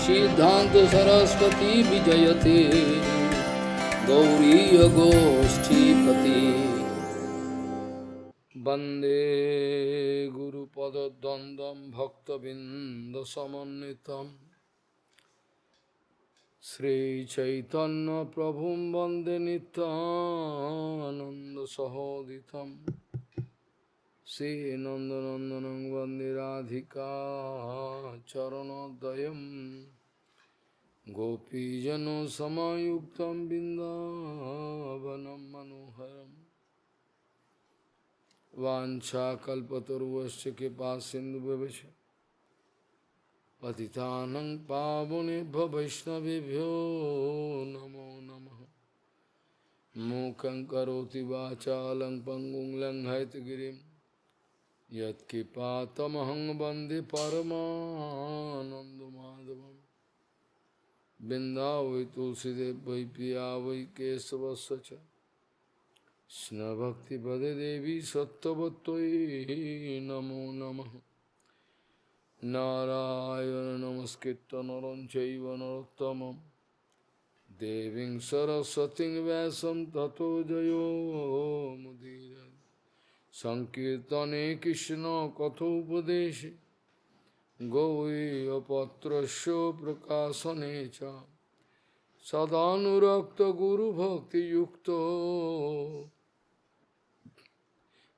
सिद्धांत सरस्वती विजयते गौरीय गोष्ठीपति वंदे गुरुपद्वंद्वं भक्तबिंदसमन्वितं श्रीचैतन्य प्रभुं वंदे नित्यानन्दसहोदितं श्रीनन्दनन्दनं वन्दे राधिका चरणोदयं गोपीजनसमायुक्तं बिन्दावनं मनोहरं वाञ्छाकल्पतरुश्च कृपासिन्धुभ्यश्च पतितानं पावनेभ्यो वैष्णवेभ्यो नमो नमः। मूकं करोति वाचालं पङ्गुं लङ्घयितगिरिं यत्कृपातमहं वन्दे परमानन्दमाधवं। बिन्दावै तुलसीदेव वै पिया वै केशवस्य च कृष्णभक्तिपदे देवी सत्त्ववत्त्वयि नमो नमः। नारायण नमस्कृत्य नरं चैव नरोत्तमं देवीं सरस्वतीं व्यासं ततो जयो मुदीरये। संकीर्तने कृष्ण कथोपदेशे गौरीयपत्रस्य प्रकाशने च सदानुरक्त गुरुभक्तियुक्तो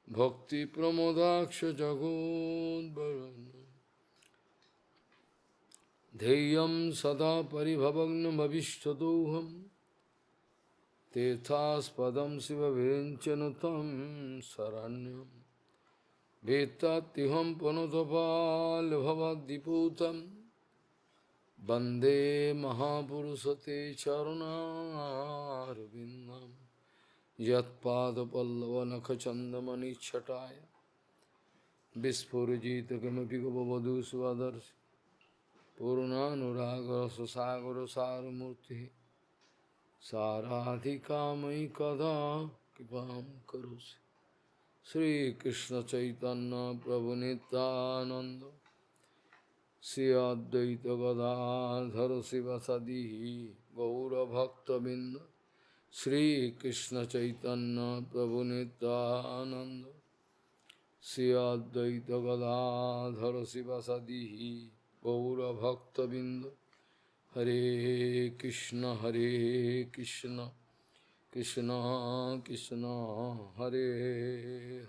भक्ति प्रमोदाक्ष जगोद्वरुन् ध्येयं सदा परिभवग्नमभिष्टदोहं तीर्थास्पदं शिवविरञ्चनुतं शरण्यं वेत्तात्युहं पुनतपाल्भवद्दिपूतं वन्दे महापुरुषते चरुणारविन्दं यत्पादपल्लवनखचन्दमणिच्छटाय विस्फुरजित किमपि गपवधू स्वदर्शि पूर्णानुरागरससागरसारमूर्तिः साराधिकामयि कदा कृपां करोसि। श्रीकृष्ण चैतन्य प्रभु नित्यानंद श्री अद्वैत गदाधर शिवसदि गौरभक्तबिंद श्रीकृष्ण चैतन्य प्रभु नित्यानंद श्री अद्वैत गदाधर शिवसदि गौरभक्तबिंद। हरे कृष्ण कृष्ण कृष्ण हरे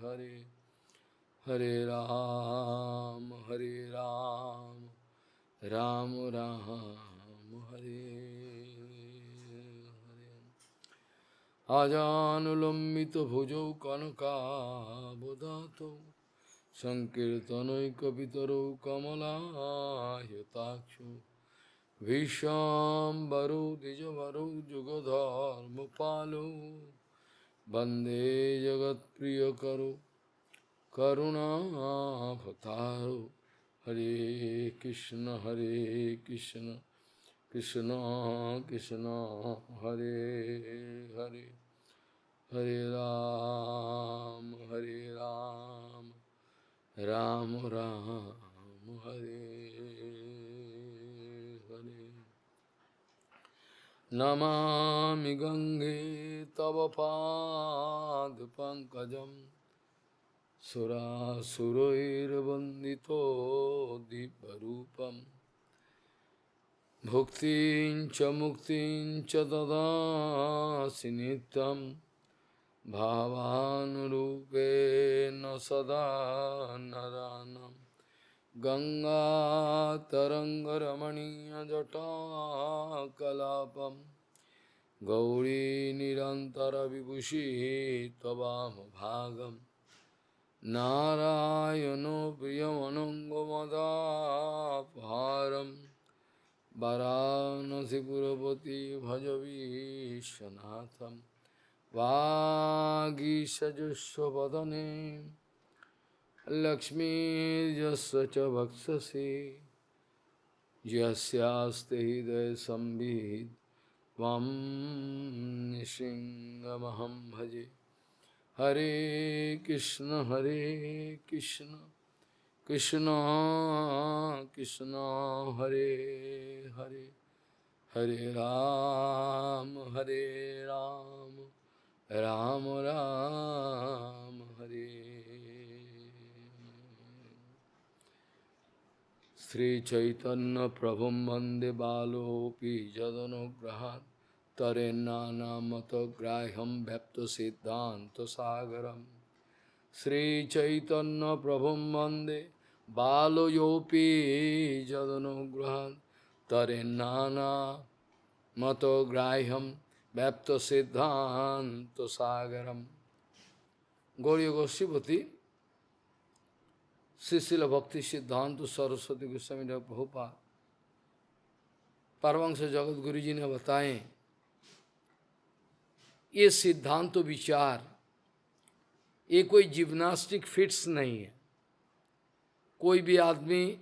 हरे हरे राम राम राम हरे हरे। आजानुलंबित भुजौ कनकाबदातौ संकीर्तनैकपितरौ कमलायताक्षौ विश्वाम्बरो द्विजवरो जुगधर्मपालो वन्दे जगत्प्रियकरो करुणावतारो। हरे कृष्ण कृष्ण कृष्ण हरे हरे हरे राम राम राम हरे हरे। नमामि गंगे तव पाद पंकजं सुरासुरैर्वन्दितो दिव्यरूपं भुक्तिं च मुक्तिं च ददासि नित्यं भावानुरूपेण सदा नरानं। गंगातरङ्गरमणीयजटाकलापं गौरी निरन्तरविभूषिः त्ववामभागं नारायणो प्रियमनङ्गमदापहारं वाराणसीपुरपति भजवीशनाथं वागीशजुष्वदने लक्ष्मीर्यस्य च वक्षसि यस्यास्ते हृदय संवित् त्वं नृसिंहमहं भजे। हरे Krishna Krishna Krishna Hare Hare Hare Ram Ram Ram Hare. Sri Chaitanya Prabhum Bande Balopi Jadanograhat Tarenana Matagraham Bhapta Siddhanta Sagaram. Sri Chaitanya Prabhum Bande Baloyopi Jadanograhat Tarenana Matagraham Bhapta Siddhanta Sagaram. Gauriya Gosipati Srila Bhakti Siddhanta Saraswati Goswami Prabhupada Paramhans Jagat Guru जी ने बताए, ये सिद्धांत विचार ये कोई gymnastic fits नहीं है। कोई भी आदमी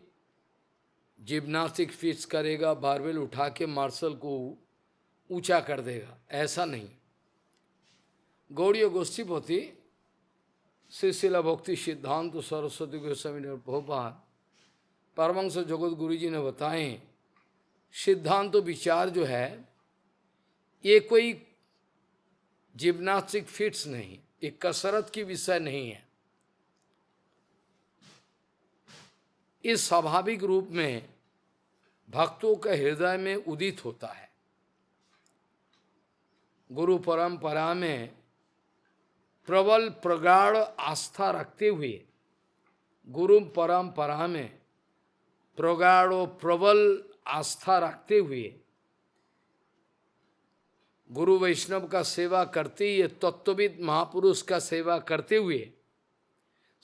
जिम्नास्टिक फिट्स करेगा, बारबेल उठा के मार्शल को ऊंचा कर देगा, ऐसा नहीं। गौड़ीय गोष्ठीपति श्रीशिला भक्ति सिद्धांत सरस्वती गोस्वामी प्रभुपाद परमहंस जगत गुरु जी ने बताए, सिद्धांत विचार जो है ये कोई जिम्नास्टिक फिट्स नहीं, एक कसरत की विषय नहीं है। इस स्वाभाविक रूप में भक्तों के हृदय में उदित होता है। गुरु परंपरा में प्रबल प्रगाढ़ आस्था रखते हुए, गुरु परंपरा में प्रगाढ़ प्रबल आस्था रखते हुए गुरु वैष्णव का सेवा करते हुए, तत्वविद महापुरुष का सेवा करते हुए,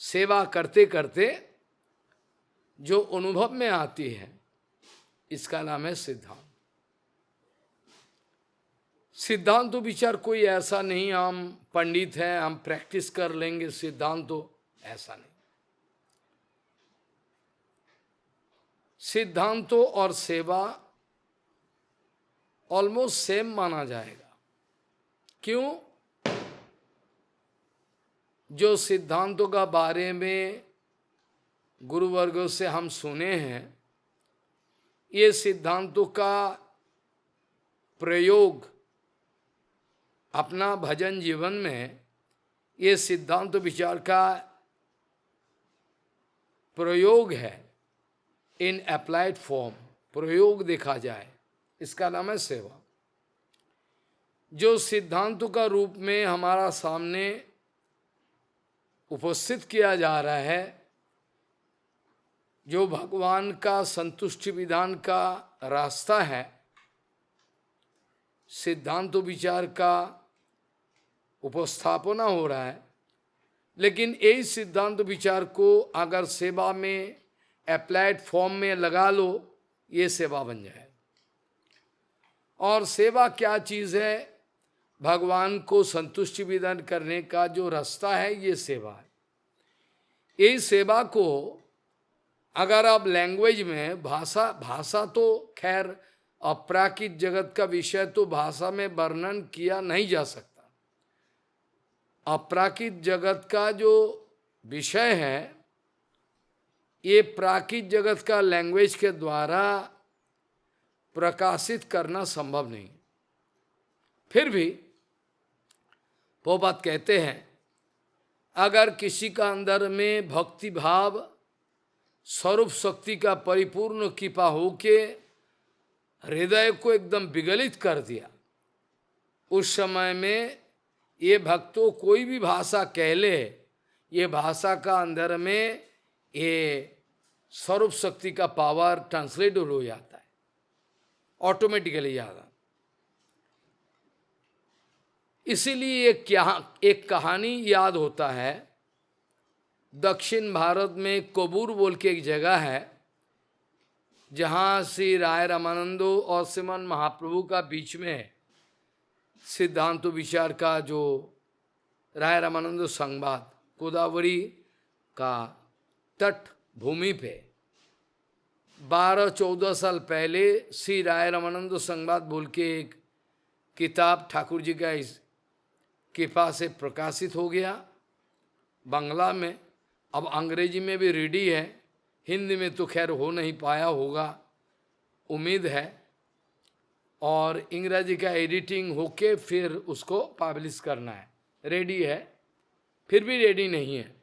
सेवा करते करते जो अनुभव में आती है, इसका नाम है सिद्धांत। सिद्धांत तो विचार कोई ऐसा नहीं हम पंडित हैं, हम प्रैक्टिस कर लेंगे सिद्धांत, तो ऐसा नहीं। सिद्धांतों और सेवा ऑलमोस्ट सेम माना जाएगा। क्यों? जो सिद्धांतों का बारे में गुरुवर्गों से हम सुने हैं, ये सिद्धांतों का प्रयोग अपना भजन जीवन में, ये सिद्धांत विचार का प्रयोग है। इन अप्लाइड फॉर्म प्रयोग देखा जाए, इसका नाम है सेवा। जो सिद्धांतों का रूप में हमारा सामने उपस्थित किया जा रहा है, जो भगवान का संतुष्टि विधान का रास्ता है, सिद्धांत विचार का उपस्थापना हो रहा है। लेकिन यही सिद्धांत विचार को अगर सेवा में अप्लाइड फॉर्म में लगा लो, ये सेवा बन जाए। और सेवा क्या चीज़ है? भगवान को संतुष्टि विधान करने का जो रास्ता है, ये सेवा है। यही सेवा को अगर आप लैंग्वेज में भाषा तो खैर अपराकित जगत का विषय तो भाषा में वर्णन किया नहीं जा सकता। अपराकित जगत का जो विषय है, ये प्राकृत जगत का लैंग्वेज के द्वारा प्रकाशित करना संभव नहीं। फिर भी प्रभुपाद कहते हैं, अगर किसी का अंदर में भक्ति भाव स्वरूप शक्ति का परिपूर्ण कृपा होके हृदय को एकदम विगलित कर दिया, उस समय में ये भक्तों कोई भी भाषा कह ले, ये भाषा का अंदर में ये स्वरूप शक्ति का पावर ट्रांसलेट हो जाता है ऑटोमेटिकली ज़्यादा। इसीलिए एक कहानी याद होता है। दक्षिण भारत में कोबूर बोल के एक जगह है, जहाँ श्री राय रामानंदो और श्रीमन महाप्रभु का बीच में सिद्धांत विचार का जो राय रामानंदो संवाद, गोदावरी का तट भूमि पे 12-14 साल पहले श्री राय रामानंद संवाद बोल के एक किताब ठाकुर जी का इस कृपा से प्रकाशित हो गया बांग्ला में। अब अंग्रेजी में भी रेडी है, हिंदी में तो खैर हो नहीं पाया होगा, उम्मीद है। और इंग्रजी का एडिटिंग होके फिर उसको पब्लिश करना है, रेडी है, फिर भी रेडी नहीं है।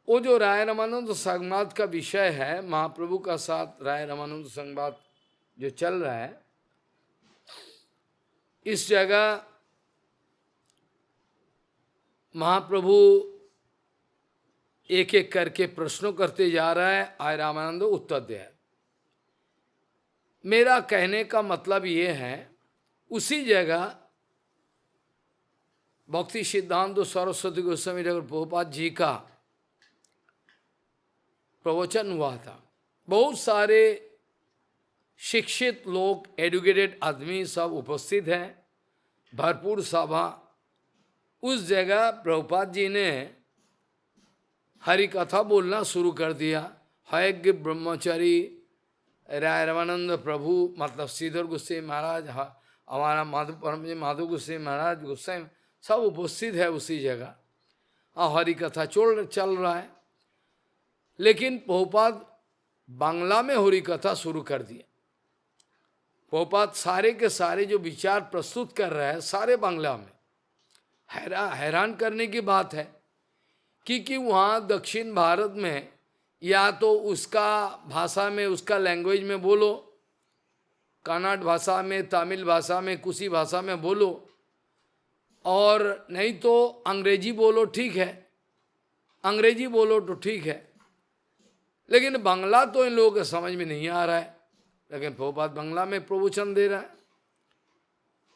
वो जो राय रामानंद संवाद का विषय है, महाप्रभु का साथ राय रामानंद संवाद जो चल रहा है, इस जगह महाप्रभु एक एक करके प्रश्नों करते जा रहा है, आय रामानंद उत्तर दे। मेरा कहने का मतलब ये है, उसी जगह भक्ति सिद्धांत सरस्वती गोस्वामी ठाकुर प्रभुपाद जी का प्रवचन हुआ था। बहुत सारे शिक्षित लोग, एडुकेटेड आदमी सब उपस्थित हैं, भरपूर सभा। उस जगह प्रभुपाद जी ने हरि कथा बोलना शुरू कर दिया। हयज्ञ ब्रह्मचारी राय रामानंद प्रभु, मतलब श्रीधर गोस्वामी महाराज, हमारा माधव गोस्वामी महाराज, गोस्वामी सब उपस्थित है उसी जगह, और हरि कथा चल रहा है। लेकिन प्रभुपाद बांग्ला में हरि कथा शुरू कर दिया। प्रभुपाद सारे के सारे जो विचार प्रस्तुत कर रहे हैं सारे बांग्ला में। हैरान करने की बात है कि वहाँ दक्षिण भारत में या तो उसका भाषा में, उसका लैंग्वेज में बोलो, कन्नड़ भाषा में, तमिल भाषा में, कुसी भाषा में बोलो, और नहीं तो अंग्रेजी बोलो, ठीक है, अंग्रेजी बोलो तो ठीक है, लेकिन बांग्ला तो इन लोगों के समझ में नहीं आ रहा है। लेकिन प्रभुपाद बांग्ला में प्रवचन दे रहा है।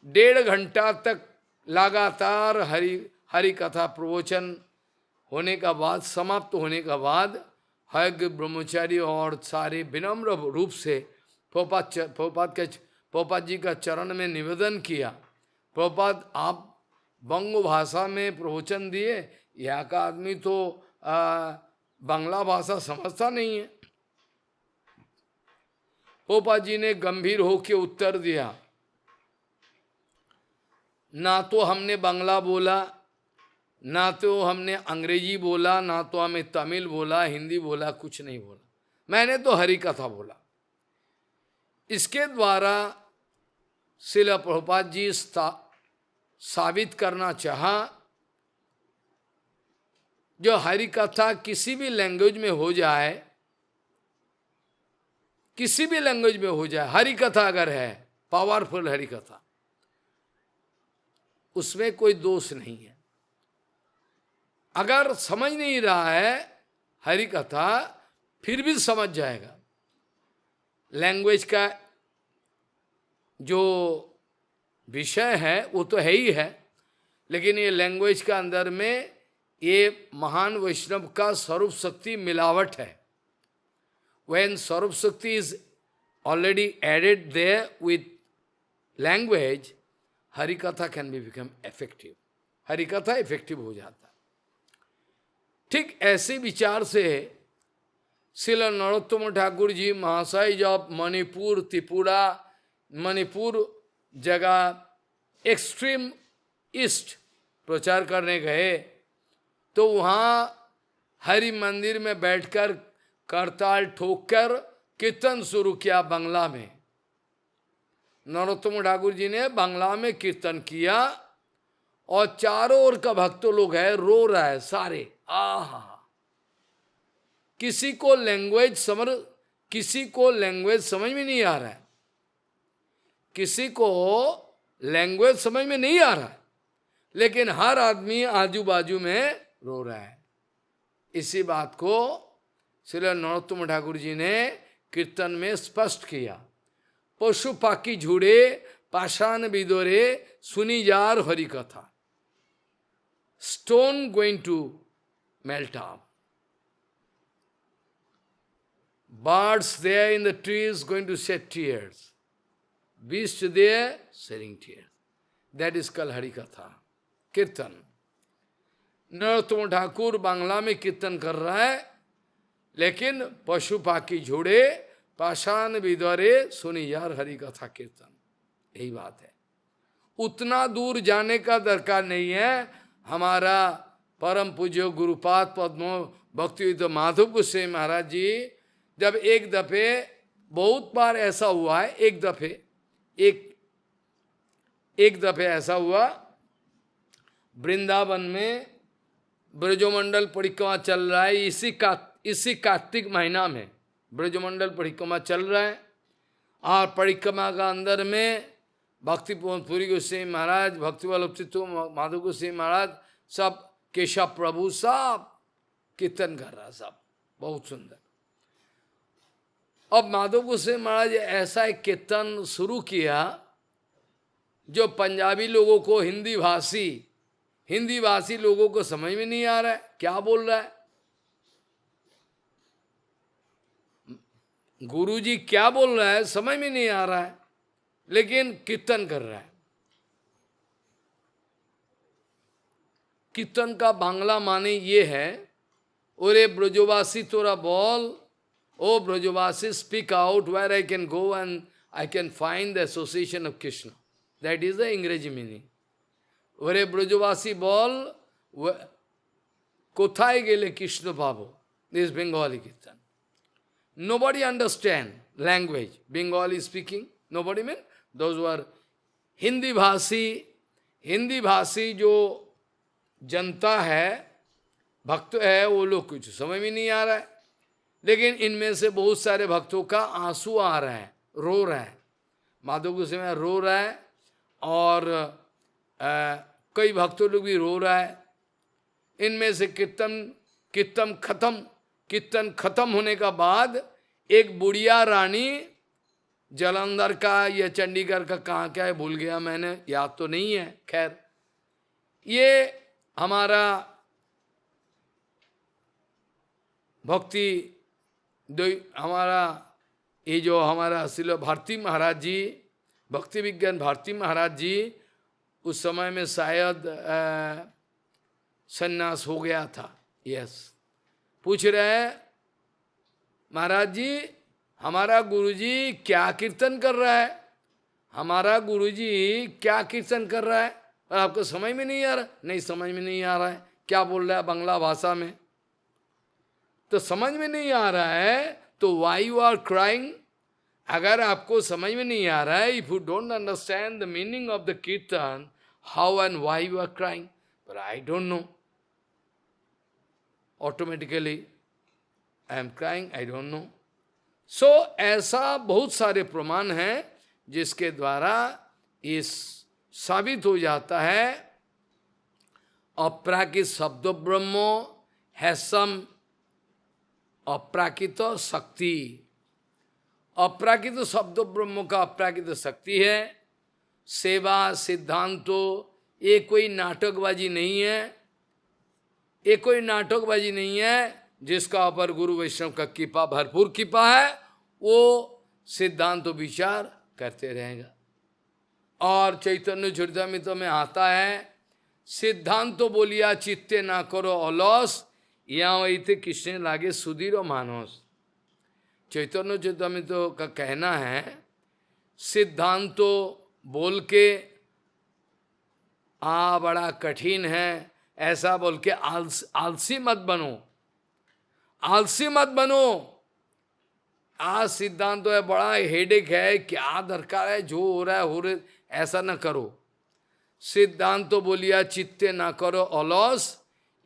1.5 घंटा तक लगातार हरि कथा प्रवचन होने का बाद, समाप्त होने का बाद, हयज्ञ ब्रह्मचारी और सारे विनम्र रूप से प्रभुपाद जी का चरण में निवेदन किया, प्रभुपाद आप बंग भाषा में प्रवचन दिए, यहाँ का आदमी तो बांग्ला भाषा समझता नहीं है। प्रभुपाद जी ने गंभीर होकर उत्तर दिया, ना तो हमने बांग्ला बोला, ना तो हमने अंग्रेजी बोला, ना तो हमें तमिल बोला, हिंदी बोला, कुछ नहीं बोला, मैंने तो हरि कथा बोला। इसके द्वारा श्रील प्रभुपाद जी साबित करना चाहा, जो हरि कथा किसी भी लैंग्वेज में हो जाए, किसी भी लैंग्वेज में हो जाए, हरि कथा अगर है, पावरफुल हरि कथा, उसमें कोई दोष नहीं है। अगर समझ नहीं रहा है हरि कथा, फिर भी समझ जाएगा। लैंग्वेज का जो विषय है वो तो है ही है, लेकिन ये लैंग्वेज का अंदर में ये महान वैष्णव का स्वरूप शक्ति मिलावट है। When स्वरूप शक्ति is already added there with language, Hari कथा can be become effective. Hari कथा इफेक्टिव हो जाता है। ठीक ऐसे विचार से श्रील नरोत्तम ठाकुर जी महाशय जब मणिपुर, त्रिपुरा, मणिपुर जगह एक्सट्रीम ईस्ट प्रचार करने गए, तो वहाँ हरि मंदिर में बैठकर करताल ठोककर कीर्तन शुरू किया बांग्ला में। नरोत्तम ठाकुर जी ने बांग्ला में कीर्तन किया, और चारों ओर का भक्तों लोग है, रो रहा है सारे, आहा। किसी को लैंग्वेज समझ में नहीं आ रहा है, किसी को लैंग्वेज समझ में नहीं आ रहा है, लेकिन हर आदमी आजू बाजू में रो रहा है। इसी बात को श्रील नरोत्तम ठाकुर जी ने कीर्तन में स्पष्ट किया। पशु पाखी झूड़े पाषाण बिदोरे सुनी जार हरि कथा, stone going to melt up, birds there in the trees going to shed tears, beasts there shedding tears. That is called Hari Katha, Kirtan. Narottam Thakur Bangla में कीर्तन कर रहा है, लेकिन पशु पाखी झूड़े पाषाण विद्वारे सुनी यार हरि कथा कीर्तन। यही बात है। उतना दूर जाने का दरकार नहीं है। हमारा परम पूज्य गुरुपाद पद्म भक्ति तो माधव गोस्वामी महाराज जी जब एक दफे, बहुत बार ऐसा हुआ है, एक दफे ऐसा हुआ, वृंदावन में ब्रजमंडल परिक्रमा चल रहा है, इसी कार्तिक महीना में ब्रजमंडल परिक्रमा चल रहा है, और परिक्रमा का अंदर में भक्ति पुरी गोस्वामी महाराज, भक्ति वल्लभ चित्त माधव गोस्वामी महाराज, सब केशव प्रभु सब कीर्तन कर रहा, सब बहुत सुंदर। अब माधव गोस्वामी महाराज ऐसा एक कीर्तन शुरू किया जो पंजाबी लोगों को, हिंदी भाषी लोगों को समझ में नहीं आ रहा है, क्या बोल रहा है, गुरुजी क्या बोल रहा है समझ में नहीं आ रहा है, लेकिन कीर्तन कर रहा है। कीर्तन का बांग्ला माने ये है, ओरे ब्रजवासी तोरा बोल, ओ Brajavasi speak out where I can go and I can find the association of Krishna, that is the इंग्रेजी मीनिंग। ওরে ব্রজবাসী বল কোথায় গেলে কৃষ্ণ পাবো, this Bengali kirtan. Nobody understand language, Bengali speaking, nobody mean those who are Hindi भाषी जो जनता है, भक्त है, वो लोग कुछ समझ में नहीं आ रहा है, लेकिन इनमें से बहुत सारे भक्तों का आंसू आ रहा है, रो रहा है, माधव गोस्वामी रो रहा है, और कई भक्तों लोग भी रो रहा है। इनमें से कीर्तन खत्म होने का बाद एक बुढ़िया रानी, जालंधर का या चंडीगढ़ का कहाँ क्या है भूल गया मैंने, याद तो नहीं है, खैर ये हमारा ये जो हमारा श्रील भारती महाराज जी, भक्ति विज्ञान भारती महाराज जी, उस समय में शायद सन्यास हो गया था। यस, पूछ रहे हैं महाराज जी हमारा गुरुजी क्या कीर्तन कर रहा है, हमारा गुरुजी क्या कीर्तन कर रहा है, और आपको समझ में नहीं आ रहा? नहीं समझ में नहीं आ रहा है, क्या बोल रहा है बांग्ला भाषा में, तो समझ में नहीं आ रहा है तो वाई यू आर क्राइंग। अगर आपको समझ में नहीं आ रहा है, if you don't understand the meaning of the kirtan, how and why you are crying, but I don't know, automatically I am crying, I don't know. So ऐसा बहुत सारे प्रमाण हैं जिसके द्वारा इस साबित हो जाता है अपराकृत शब्द ब्रह्म है सम अपराकृत शक्ति। अपराकृत शब्द ब्रह्म का अपराकृत शक्ति है। सेवा सिद्धांतो ये कोई नाटकबाजी नहीं है, ये कोई नाटकबाजी नहीं है। जिसका ऊपर गुरु वैष्णव का कृपा, भरपूर कृपा है, वो सिद्धांत विचार करते रहेगा। और चैतन्य चरितामृत में आता है, सिद्धांत बोलिया चित्ते ना करो अलस, यहाँ वही थे कृष्ण लागे सुधीर मानस। चैतन्य चरितामृत का कहना है, सिद्धांत बोल के बड़ा कठिन है, ऐसा बोल के आलसी मत बनो, आलसी मत बनो। सिद्धांत तो है बड़ा हेडेक है, क्या दरकार है, जो हो रहा है हो रहे, ऐसा न करो। सिद्धांत तो बोलिया चित्ते ना करो अलस,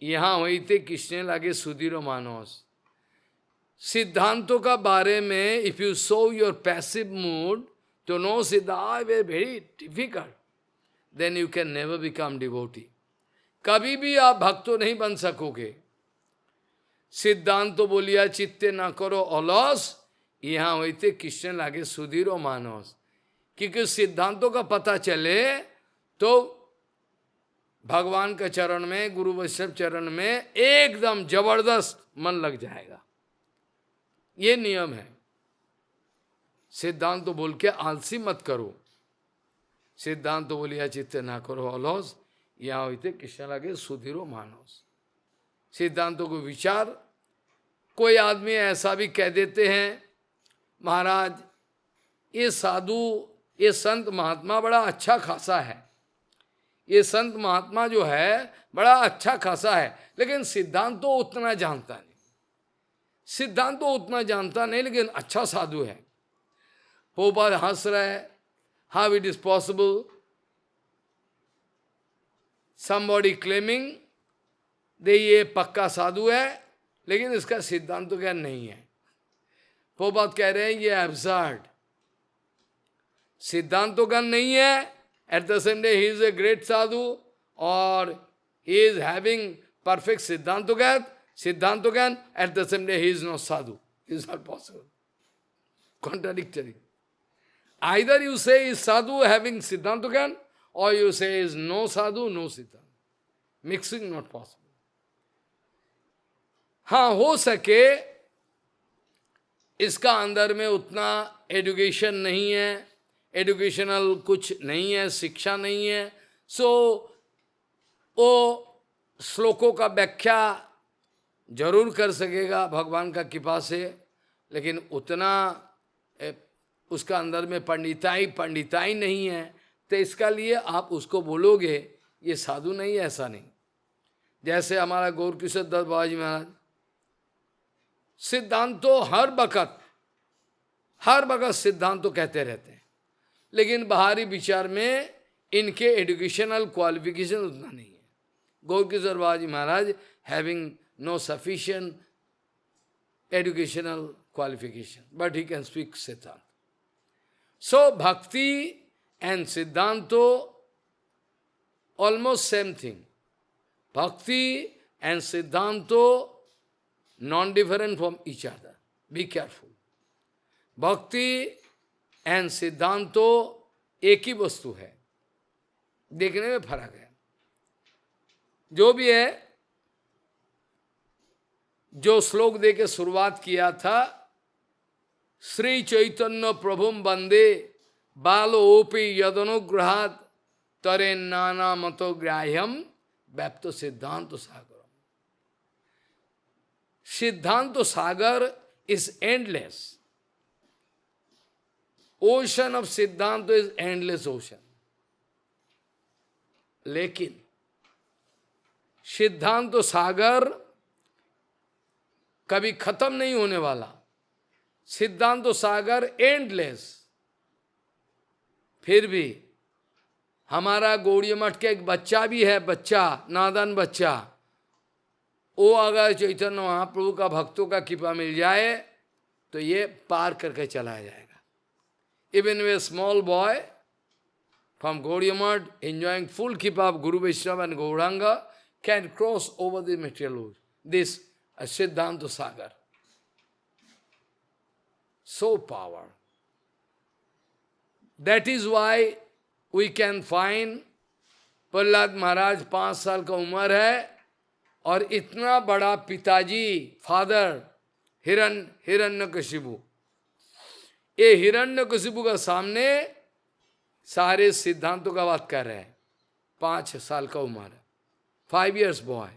यहाँ वही थे कृष्ण लागे सुधीर मानस। सिद्धांतों का बारे में if you show your passive mood to know Siddha is very difficult, then you can never become devotee. कभी भी आप भक्त तो नहीं बन सकोगे। सिद्धांत तो बोलिया चित्ते ना करो अलस, यहाँ होते कृष्ण लागे सुधीर मानस। क्योंकि सिद्धांतों का पता चले तो भगवान के चरण में, गुरु वैष्णव चरण में एकदम जबरदस्त मन लग जाएगा। ये नियम है। सिद्धांत तो बोल के आलसी मत करो। सिद्धांत तो बोलिया चित्ते ना करो अलस, यहाँ होते कृष्ण लागे सुधीरो मानस। सिद्धांतों को विचार, कोई आदमी ऐसा भी कह देते हैं, महाराज ये साधु, ये संत महात्मा बड़ा अच्छा खासा है, ये संत महात्मा जो है बड़ा अच्छा खासा है, लेकिन सिद्धांत तो उतना जानता नहीं। सिद्धांत तो उतना जानता नहीं, लेकिन अच्छा साधु है। पोपाल हंस रहा है, how it is possible, somebody claiming दे ये पक्का साधु है, लेकिन इसका सिद्धांत तो ज्ञान नहीं है। पोपाल कह रहे हैं ये एब्सर्ड, सिद्धांत तो ज्ञान नहीं है, at the same day he is a great sadhu, और he is having perfect siddhanta gyan, at the same day he is not sadhu, is not possible, contradictory. Either you say is sadhu having siddhanta gyan, or you say is no sadhu, no siddhanta. Mixing not possible. हाँ, हो सके इसका अंदर में उतना education नहीं है, educational कुछ नहीं है, शिक्षा नहीं है, सो वो श्लोकों का व्याख्या जरूर कर सकेगा भगवान का कृपा से, लेकिन उतना उसका अंदर में पंडिताई नहीं है, तो इसका लिए आप उसको बोलोगे ये साधु नहीं है, ऐसा नहीं। जैसे हमारा गौर किशोर दत्त बाबा जी महाराज, सिद्धांत तो हर वक्त सिद्धांत तो कहते रहते हैं, लेकिन बाहरी विचार में इनके एजुकेशनल क्वालिफिकेशन उतना नहीं है। Gaur Kishore Baba ji Maharaj having no sufficient educational qualification, but he can speak siddhanta. So भक्ति and Siddhanto, almost same thing. Bhakti and Siddhanto, non-different from each other. Be careful. Bhakti and Siddhanto एक ही वस्तु है, देखने में फर्क है। जो भी है, जो श्लोक दे के शुरुआत किया था, श्री चैतन्य प्रभुम वंदे बालो ओपी यदनुग्रहात तरे नाना मतो ग्राह्यम व्याप्त सिद्धांत सागर। सिद्धांत सागर इज एंडलेस, ओशन ऑफ सिद्धांत इज एंडलेस ओशन, लेकिन सिद्धांत सागर कभी खत्म नहीं होने वाला। सिद्धांत सागर एंडलेस। फिर भी हमारा गौड़ीय मठ के एक बच्चा भी है, नादान बच्चा, वो अगर चैतन्य महाप्रभु का भक्तों का कृपा मिल जाए तो ये पार करके चला जाएगा। Even the small boy from Gaudiya Math enjoying full kripa of guru Vaishnava and Gaurang can cross over the material world, this siddhanta sagar, so power. That is why we can find Prahlad Maharaj 5 साल का उम्र है और इतना बड़ा पिताजी फादर हिरण्यकशिपु, ये हिरण्यकशिपु का सामने सारे सिद्धांतों का बात कर रहे हैं। 5 साल का उम्र है, 5 years बॉय,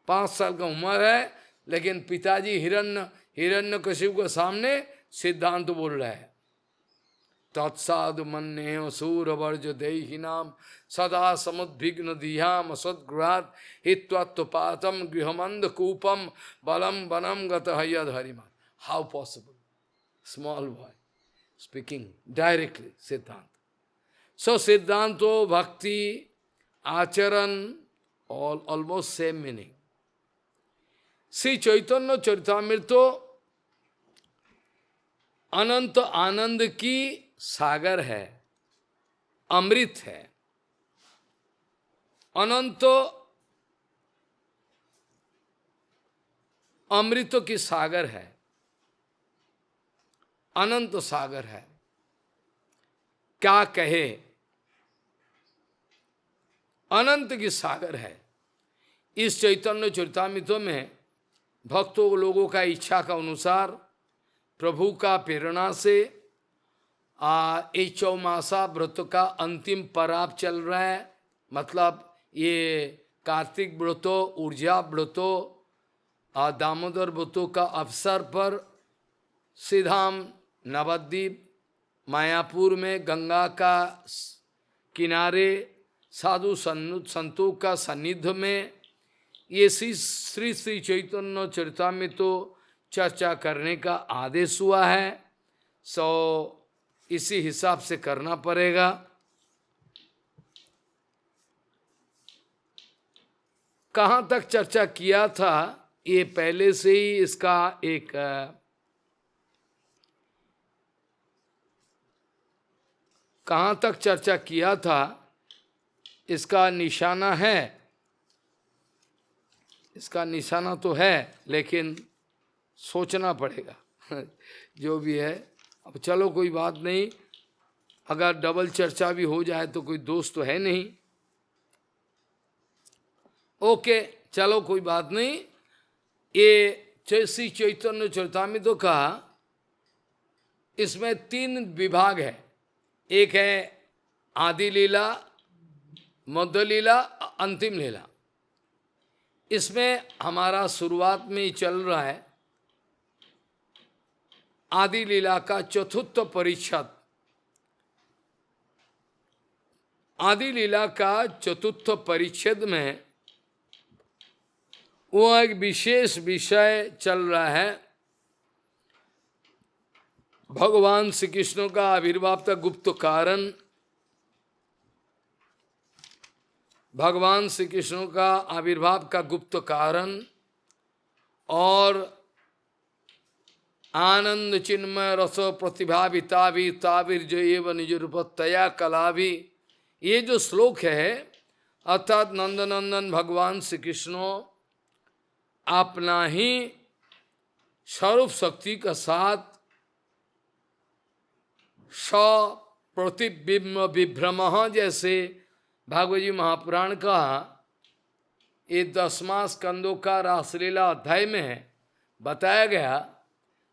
5 साल का उम्र है, लेकिन पिताजी हिरण्यकशिपु के सामने सिद्धांत बोल रहा है। तत्साधु मन्ये सूरवर्ज देहि नाम सदा समुद्विग्न दिहाम सद्गृहात हित्वात्पातम गृहमंद कूपम बलम वनम गत हरिमा। How possible? Small boy speaking directly siddhanta. So सिद्धांतो bhakti acharan almost same meaning. Shri Chaitanya Charitamrita अनंत आनंद की सागर है, अमृत है, अनंत अमृतों की सागर है, अनंत सागर है। क्या कहे, अनंत की सागर है। इस चैतन्य चरितामृत में भक्तों लोगों का इच्छा का अनुसार प्रभु का प्रेरणा से ये चौमासा व्रत का अंतिम पड़ाव चल रहा है। मतलब ये कार्तिक व्रतों, ऊर्जा व्रतों, दामोदर व्रतों का अवसर पर सीधाम नवद्वीप मायापुर में गंगा का किनारे साधु संतों का सानिध्य में ये श्री श्री चैतन्य चरितामृत चर्चा करने का आदेश हुआ है, सो इसी हिसाब से करना पड़ेगा। कहाँ तक चर्चा किया था, ये पहले से ही इसका एक कहाँ तक चर्चा किया था, इसका निशाना है, इसका निशाना तो है, लेकिन सोचना पड़ेगा जो भी है। अब चलो कोई बात नहीं, अगर डबल चर्चा भी हो जाए तो कोई दोष तो है नहीं। ओके, चलो कोई बात नहीं। ये श्री चैतन्य चरितामृत का इसमें 3 विभाग है। एक है आदि लीला, मध्य लीला, अंतिम लीला। इसमें हमारा शुरुआत में ही चल रहा है आदि लीला का चतुर्थ परिच्छेद। आदि लीला का चतुर्थ परिच्छेद में वो एक विशेष विषय चल रहा है, भगवान श्री कृष्ण का आविर्भाव का गुप्त कारण। भगवान श्री कृष्ण का आविर्भाव का गुप्त कारण और आनंद चिन्मय रस प्रतिभाविताभि ताविर्जय एवं निज रूपतया कलाभि। ये जो श्लोक है, अर्थात नंदनंदन भगवान श्री कृष्ण अपना ही स्वरूप शक्ति का साथ प्रतिबिंब विभ्रम, जैसे भागवत जी महापुराण का ये 10वां स्कंदों का रासलीला अध्याय में बताया गया,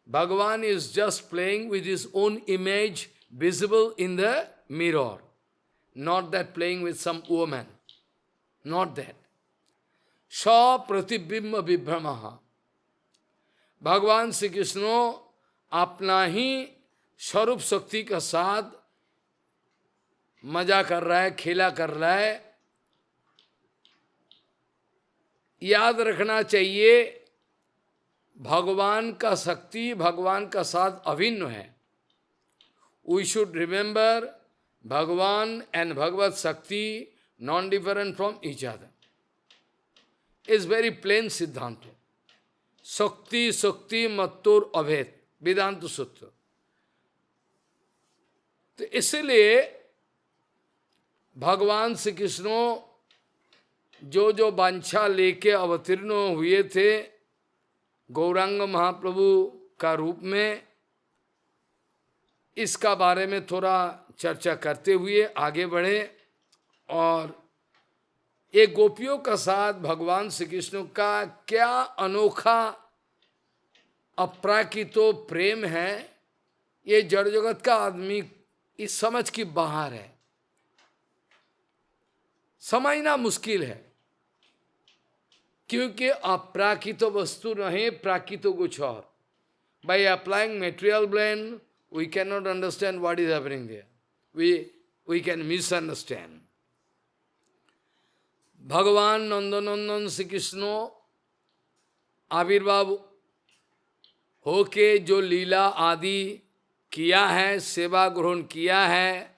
Bhagavan is just playing with his own image visible in the mirror, not that playing with some woman, not that. प्रतिबिंब विभ्रम, भगवान श्री कृष्ण अपना ही स्वरूप शक्ति का साथ मजा कर रहा है, खेला कर रहा है। याद रखना चाहिए, भगवान का शक्ति भगवान का साथ अभिन्न है। वी शुड रिमेंबर भगवान एंड भगवत शक्ति non different from each other, is very plain सिद्धांत। शक्ति शक्ति मत्तुर अभेद, वेदांत सूत्र। तो इसलिए भगवान श्री कृष्ण जो वांछा लेके अवतीर्ण हुए थे गौरांग महाप्रभु का रूप में, इसका बारे में थोड़ा चर्चा करते हुए आगे बढ़े। और ये गोपियों का साथ भगवान श्री कृष्ण का क्या अनोखा अप्राकृतो प्रेम है, ये जड़ जगत का आदमी इस समझ की बाहर है, समझना मुश्किल है। क्योंकि अप्राकृत वस्तु नहीं, प्राकृत कुछ और। By applying material brain we can not understand what is happening there, we can misunderstand. Bhagavan Nandanandan Shri Krishna आविर्भाव होके जो लीला आदि किया है, सेवा ग्रहण किया है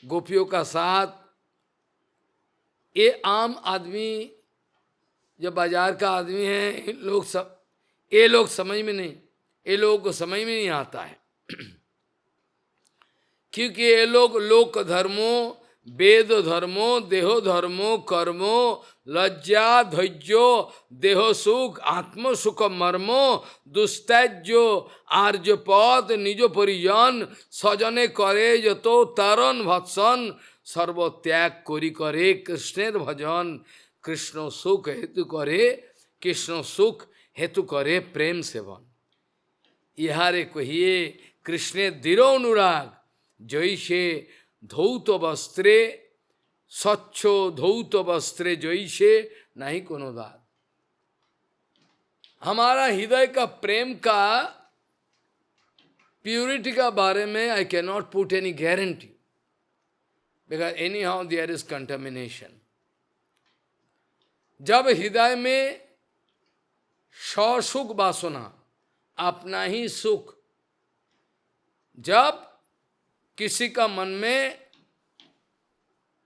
गोपियों का साथ, ये आम आदमी जो बाजार का आदमी है, ये लोग समझ में नहीं, ये लोगों को समझ में नहीं आता है। क्योंकि ये लोग लोक धर्मों, वेद धर्मो, देहो धर्मो, कर्मो, लज्जा धैर्यो, देहो सुख, आत्म सुख मर्मो, दुस्तैज्यो, आर्य पद, निज परिजन, सजने करे जतो तारण भत्सन, सर्वत्याग करी करे कृष्णेर भजन, कृष्ण सुख हेतु करे, कृष्ण सुख हेतु करे प्रेम सेवन। इहारे कहिए कृष्णे दृढ़ अनुराग, जैसे धौत वस्त्रे स्वच्छो धौत वस्त्रे जैसे नहीं कोनो दाग। हमारा हृदय का प्रेम का प्यूरिटी का बारे में I can not put any guarantee, because anyhow there is contamination. जब हृदय में ससुख वासना, अपना ही सुख। जब किसी का मन में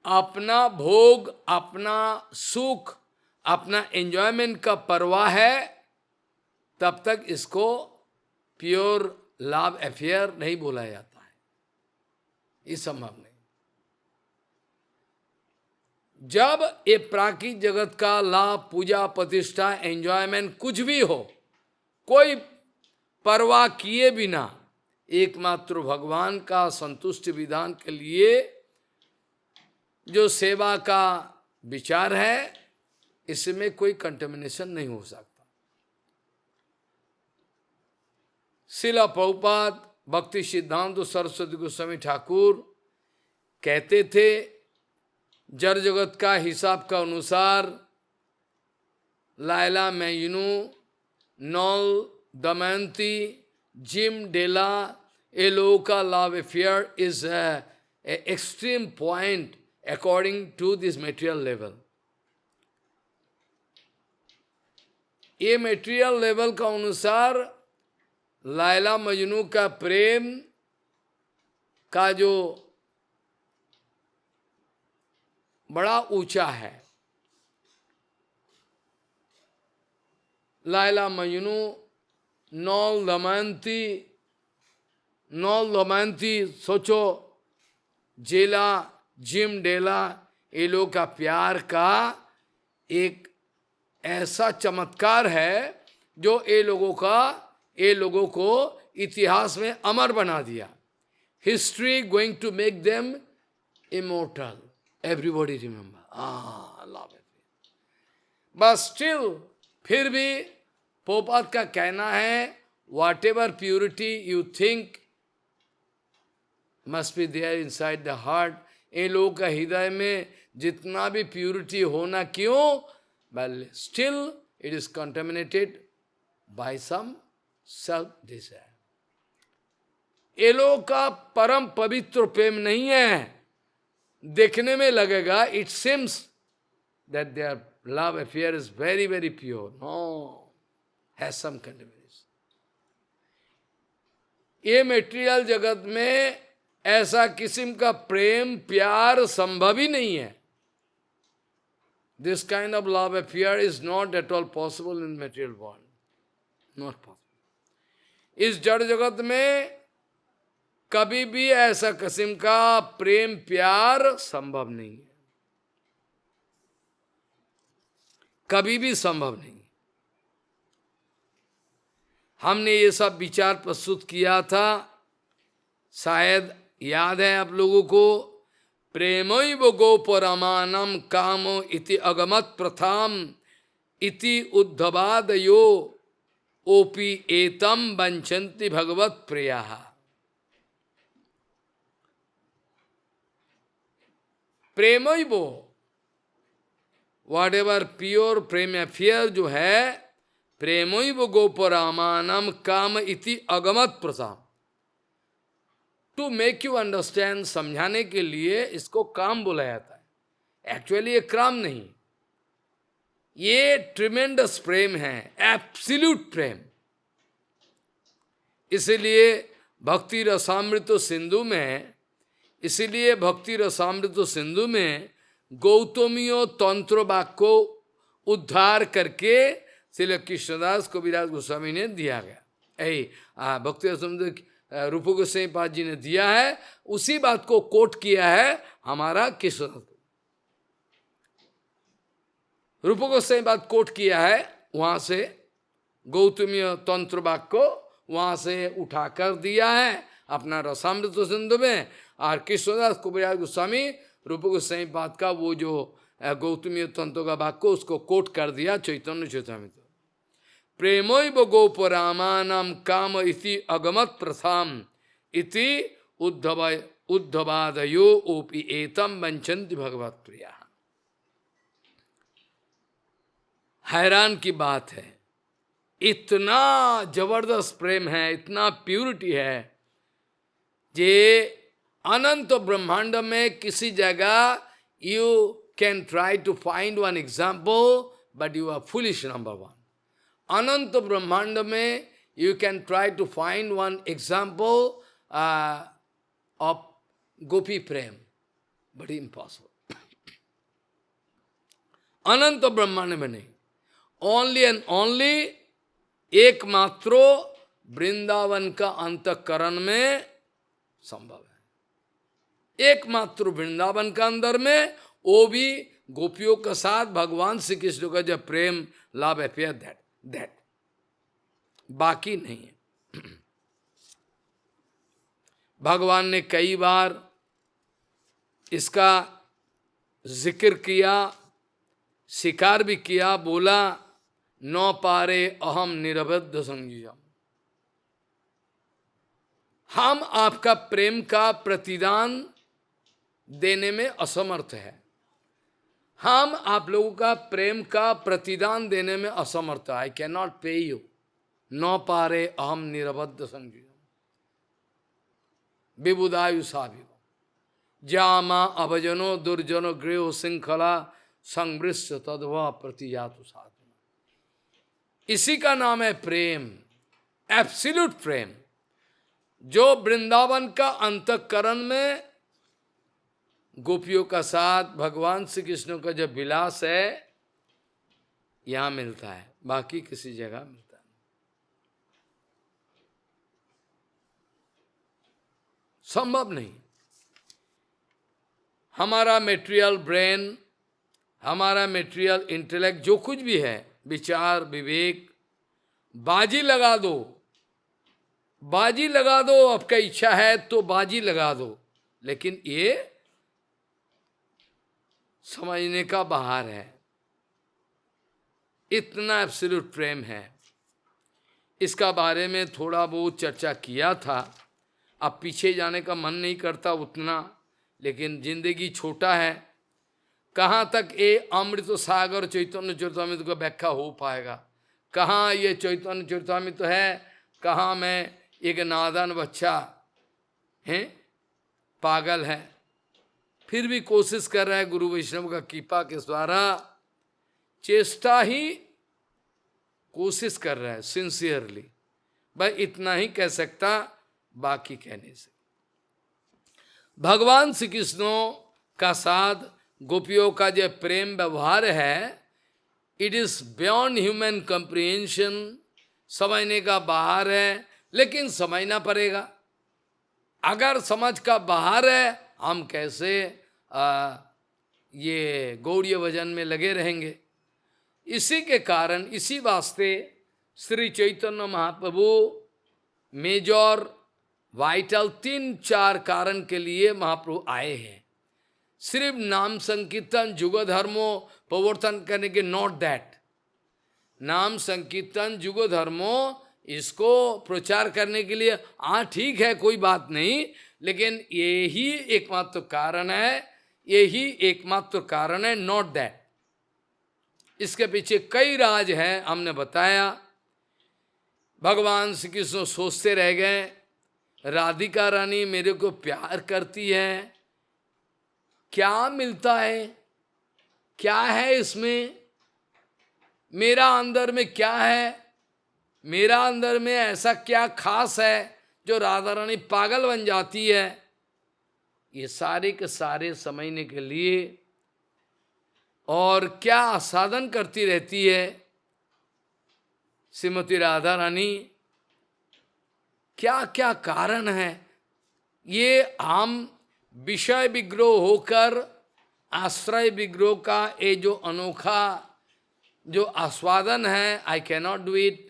अपना भोग, अपना सुख, अपना एंजॉयमेंट का परवाह है, तब तक इसको प्योर लव अफेयर नहीं बोला जाता है, ये संभव नहीं। जब ये प्राकृतिक जगत का लाभ, पूजा, प्रतिष्ठा, एंजॉयमेंट कुछ भी हो, कोई परवाह किए बिना एकमात्र भगवान का संतुष्टि विधान के लिए जो सेवा का विचार है, इसमें कोई कंटेमिनेशन नहीं हो सकता। श्रील प्रभुपाद भक्ति सिद्धांत सरस्वती गोस्वामी ठाकुर कहते थे, जड़ जगत का हिसाब का अनुसार लायला मैजनू, नॉल, दमयंती, जिम, डेला, ये लोगों का love affair is extreme point according to this material level. ये मेटेरियल लेवल का अनुसार लायला मजनू का प्रेम का जो बड़ा ऊंचा है। लायला मजनू, नौल दमयंती, सोचो, जेला, जिम, डेला, ये लोग का प्यार का एक ऐसा चमत्कार है जो ये लोगों को इतिहास में अमर बना दिया। History going to make them immortal, everybody remember, love it. But still, फिर भी पोपात का कहना है, whatever purity you think must be there inside the heart, इन लोगों का हृदय में जितना भी प्यूरिटी होना क्यों, but still it is contaminated by some self-desire. ये लोगों का परम पवित्र प्रेम नहीं है। देखने में लगेगा, it seems that their love affair is very, very pure. No, has some contamination. ये मेटेरियल जगत में ऐसा किस्म का प्रेम, प्यार संभव ही नहीं है। This kind of love affair is not at all possible in material world. Not possible. इस जड़ जगत में कभी भी ऐसा किस्म का प्रेम, प्यार संभव नहीं है, कभी भी संभव नहीं। हमने ये सब विचार प्रस्तुत किया था, शायद याद है आप लोगों को। प्रेमैव गोपरमानम कामो इति अगमत प्रथाम इति उद्धवादयो ओपि एतम वंचन्ति भगवत प्रियाः। प्रेमैव, whatever pure prem affair जो है, प्रेमैव गोपरामानम काम इति अगमत प्रथाम। टू मेक यू अंडरस्टैंड, समझाने के लिए इसको काम बोला जाता है। एक्चुअली ये काम नहीं, ये ट्रिमेंडस प्रेम है, एब्सोल्यूट प्रेम। इसलिए भक्ति रसामृत सिंधु में गौतमीय तंत्र वाक्य को उद्धार करके श्रील कृष्णदास कबीरदास गोस्वामी ने दिया गया। भक्ति रसामृत रूप गोस्वामी पाद जी ने दिया है, उसी बात को कोट किया है हमारा कृष्णदास। रूप गोस्वामी बात कोट किया है, वहां से गौतमीय तंत्र वाक्य को वहां से उठाकर दिया है अपना रसामृत सिंधु में। और कृष्णदास कबीरदास गोस्वामी रूप गोस्वामी पाद का वो जो गौतमीय तंत्र का वाक्य उसको कोट कर दिया चैतन्य चैतामृत। प्रेमैव गोपरामानम काम इति अगमत प्रथाम इति उद्धवादयो ओपि एतम वंचन्ति भगवत प्रिया। हैरान की बात है, इतना जबरदस्त प्रेम है, इतना प्यूरिटी है, जे अनंत ब्रह्मांड में किसी जगह you can try to find one example, but you are foolish, number one. अनंत ब्रह्मांड में You can try to find one example of Gopi Prem, but impossible. अनंत ब्रह्मांड में नहीं, ओनली एंड ओनली एकमात्र वृंदावन का अंतःकरण में संभव है। एकमात्र वृंदावन का अंदर में, वो भी गोपियों के साथ भगवान श्री कृष्ण का जब प्रेम लव अफेयर, दैट बाकी नहीं है। भगवान ने कई बार इसका जिक्र किया, स्वीकार भी किया, बोला न पारे अहम निरबद्ध संगीयम, हम आपका प्रेम का प्रतिदान देने में असमर्थ है। हम आप लोगों का प्रेम का प्रतिदान देने में असमर्थ है। आई कैन नॉट पे यू, न पारे अहम निरबद्ध संगीयम विबुदायु साभिव जामा अभजनो दुर्जनो गृह श्रृंखला संवृष्ट तद्वा प्रतिजातु साधना। इसी का नाम है प्रेम, एब्सोल्यूट प्रेम, जो वृंदावन का अंतःकरण में गोपियों का साथ भगवान श्री कृष्ण का जो विलास है, यहां मिलता है, बाकी किसी जगह मिलता नहीं। संभव नहीं। हमारा मेटेरियल ब्रेन, हमारा मेटेरियल इंटेलेक्ट, जो कुछ भी है, विचार विवेक, बाजी लगा दो, बाजी लगा दो, आपका इच्छा है तो बाजी लगा दो, लेकिन ये समझने का बाहर है। इतना एब्सोल्यूट प्रेम है। इसका बारे में थोड़ा बहुत चर्चा किया था, अब पीछे जाने का मन नहीं करता उतना, लेकिन जिंदगी छोटा है, कहाँ तक ये अमृत सागर चैतन्य चरितामृत का व्याख्या हो पाएगा। कहाँ ये चैतन्य चरितामृत है, कहाँ मैं एक नादान बच्चा है, पागल है, फिर भी कोशिश कर रहा है गुरु वैष्णव का कृपा के द्वारा, चेष्टा ही कोशिश कर रहा है सिंसियरली। भाई इतना ही कह सकता, बाकी कहने से। भगवान श्री कृष्ण का साथ गोपियों का जो प्रेम व्यवहार है, it is beyond human comprehension, समझने का बाहर है, लेकिन समझना पड़ेगा। अगर समझ का बाहर है, हम कैसे ये गौड़ीय भजन में लगे रहेंगे। इसी के कारण, इसी वास्ते श्री चैतन्य महाप्रभु मेजर वाइटल 3-4 कारण के लिए महाप्रभु आए हैं। सिर्फ नाम संकीर्तन जुग धर्मो प्रवर्तन करने के, नॉट दैट। नाम संकीर्तन जुग धर्मो इसको प्रचार करने के लिए, हाँ ठीक है, कोई बात नहीं, लेकिन यही एकमात्र कारण है, यही एकमात्र कारण है, नॉट दैट। इसके पीछे कई राज हैं, हमने बताया। भगवान श्री कृष्ण सोचते रह गए, राधिका रानी मेरे को प्यार करती है, क्या मिलता है, क्या है इसमें, मेरा अंदर में क्या है, मेरा अंदर में ऐसा क्या खास है जो राधा रानी पागल बन जाती है। ये सारे के सारे समझने के लिए, और क्या साधन करती रहती है श्रीमती राधा रानी, क्या क्या कारण है, ये हम विषय विग्रह होकर आश्रय विग्रह का ये जो अनोखा जो आस्वादन है, आई can not do it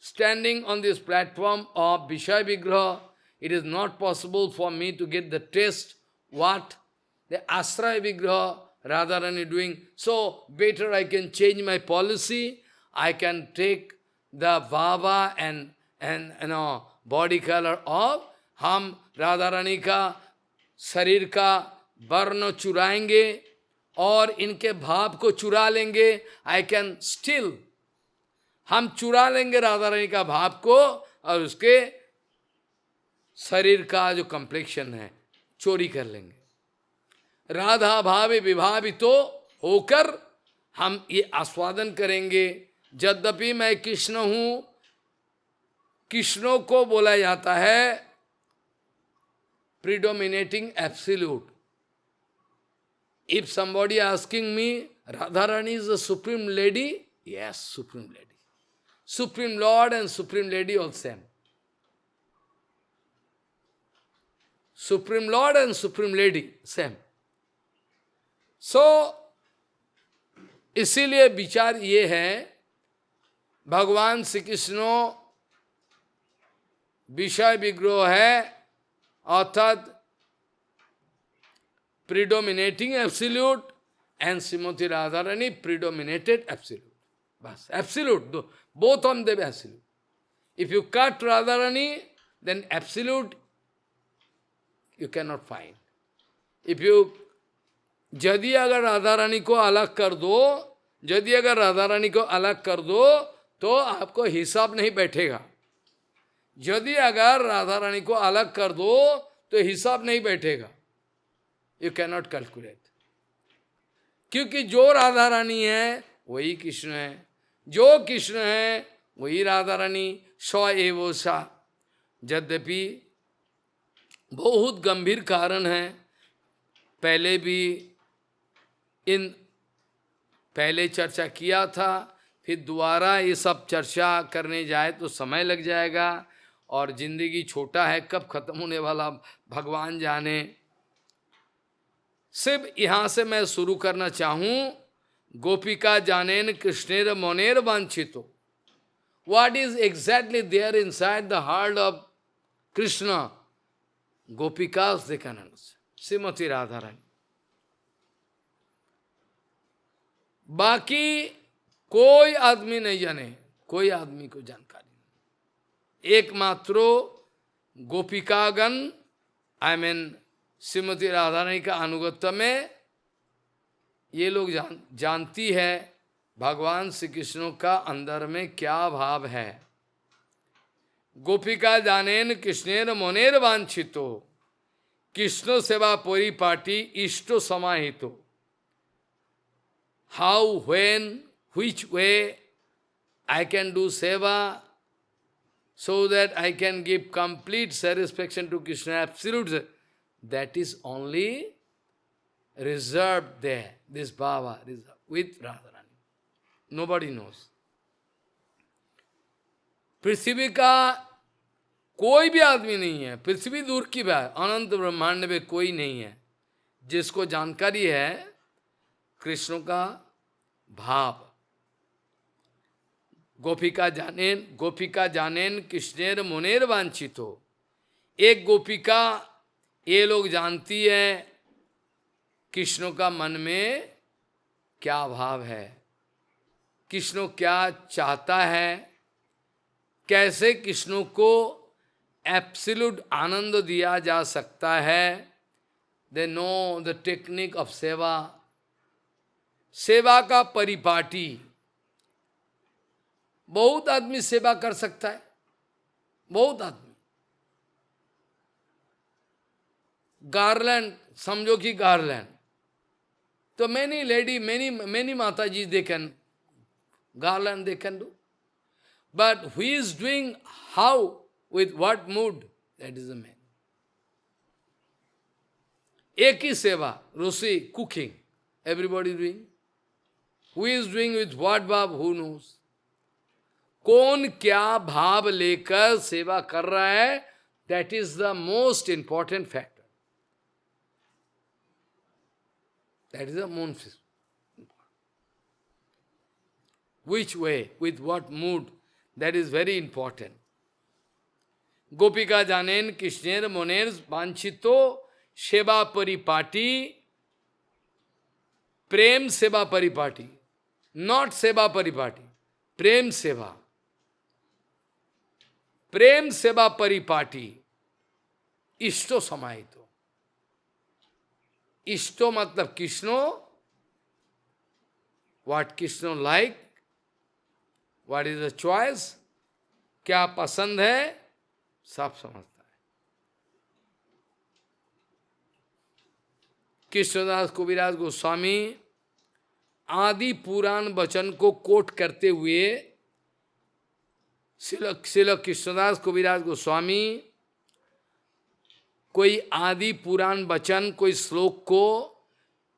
standing on this platform of Vishaya Vigraha. It is not possible for me to get the taste what the Ashraya Vigraha Radharani doing. So better I can change my policy. I can take the bhava and body color of हम राधारानी का शरीर का वर्ण चुराएंगे और इनके भाव को चुरा लेंगे। I can still, हम चुरा लेंगे राधा रानी का भाव को और उसके शरीर का जो कम्प्लेक्शन है चोरी कर लेंगे। राधा भावे विभावित तो होकर हम ये आस्वादन करेंगे। यद्यपि मैं कृष्ण हूँ, कृष्णों को बोला जाता है predominating absolute. If somebody asking me, Radharani is the supreme lady? Yes, supreme lady. Supreme Lord and supreme lady all same. Supreme Lord and supreme lady same. So, इसीलिए विचार ये है, भगवान श्री कृष्ण विषय विग्रह है, अर्थात predominating absolute, and Srimati Radharani predominated absolute. Bas, absolute, both of them absolute. If you cut Radharani, then absolute you cannot find. If you, यदि अगर राधा रानी को अलग कर दो, यदि अगर राधा रानी को अलग कर दो, तो आपको हिसाब नहीं बैठेगा. यदि अगर राधा रानी को अलग कर दो, तो हिसाब नहीं बैठेगा. You cannot calculate. क्योंकि जो राधा रानी है वही कृष्ण है, जो कृष्ण है वही राधा रानी, स एव सा. यद्यपि बहुत गंभीर कारण है, पहले चर्चा किया था, फिर दोबारा ये सब चर्चा करने जाए तो समय लग जाएगा, और जिंदगी छोटा है, कब खत्म होने वाला भगवान जाने. सिर्फ यहां से मैं शुरू करना चाहूं, गोपिका जानेन कृष्णेर मोनेर वांछितो. What is exactly there inside the heart of Krishna? Gopikas they can understand. Srimati Radharani. बाकी कोई आदमी नहीं जाने, कोई आदमी को जानकारी नहीं. एकमात्र गोपिकागण, आई मीन श्रीमती राधारानी का अनुगत्य में ये लोग जानती है भगवान श्री कृष्ण का अंदर में क्या भाव है. गोपिका जानेन कृष्णेर मोनेर वांछितो, कृष्ण सेवा परिपाटी इष्टो समाहितो. How, when, which way I can do seva so that I can give complete satisfaction to Krishna, absolute, that is only reserved there, this bhava, reserved with Radharani. Nobody knows. पृथ्वी का कोई भी आदमी नहीं है, पृथ्वी दूर की बात, अनंत ब्रह्मांड में कोई नहीं है जिसको जानकारी है कृष्ण का भाव. गोपिका जानेन कृष्णेर मुनेर वांछितो. एक गोपिका ये लोग जानती है कृष्ण का मन में क्या भाव है, कृष्ण क्या चाहता है, कैसे कृष्ण को एब्सोल्यूट आनंद दिया जा सकता है. They know the technique of सेवा. सेवा का परिपाटी. बहुत आदमी सेवा कर सकता है, बहुत आदमी. गार्लैंड, समझो कि गार्लैंड, तो many lady, many Mataji they can, garland they can do. But who is doing how, with what mood, that is the main. एक ही सेवा, Rossi, cooking, everybody doing. Who is doing with what भाव, who knows. कौन क्या भाव लेकर सेवा कर रहा है, that is the most important factor. That is the most. Which way, with what mood, that is very important. Gopika janen Krishner moner vanchito seva paripati, prem seva paripati, not seva paripati, prem seva. प्रेम सेवा परिपाटी इष्टो समाहितो. इष्टो मतलब Krishno, what Krishno like, what is the choice, क्या पसंद है, सब समझता है. कृष्णदास कविराज गोस्वामी आदि पुराण वचन को कोट करते हुए श्रील कृष्णदास कविराज गोस्वामी कोई आदि पुराण वचन, कोई श्लोक को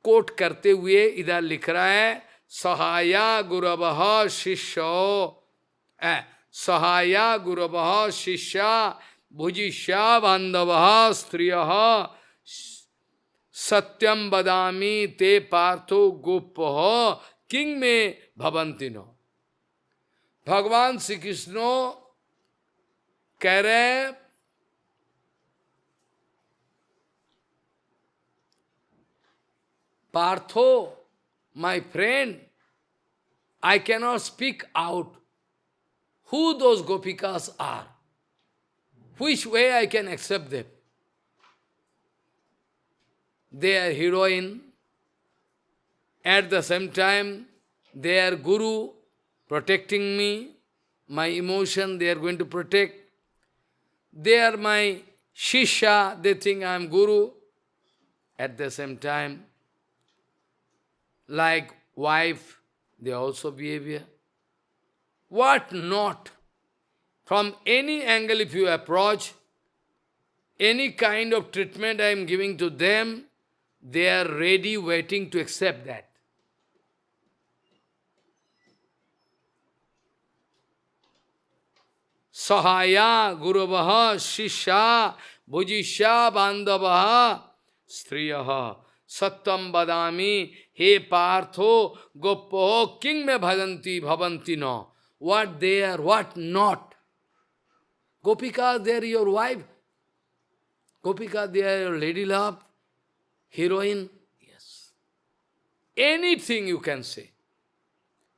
कोट करते हुए इधर लिख रहा है, सहाया गुरवः शिष्यो, सहाया गुरवः शिष्या भुजिष्या बांधवः स्त्रियः सत्यम बदामी ते पार्थो गोपः किंग में भवंति नो। भगवान श्री कृष्ण कह रहे Partho my friend, I cannot speak out who those gopikas are, which way I can accept them. They are heroine, at the same time they are guru, protecting me, my emotion they are going to protect. They are my shishya, they think I am guru. At the same time, like wife, they also behave. What not? From any angle if you approach, any kind of treatment I am giving to them, they are ready, waiting to accept that. Sahaya guravaha shishya bhujishya bandavaha striyaha satyam badami he partho gopo king me bhavanti no. What they are, what not. Gopika, they are your wife. Gopika, they are your lady love, heroine. Yes. Anything you can say.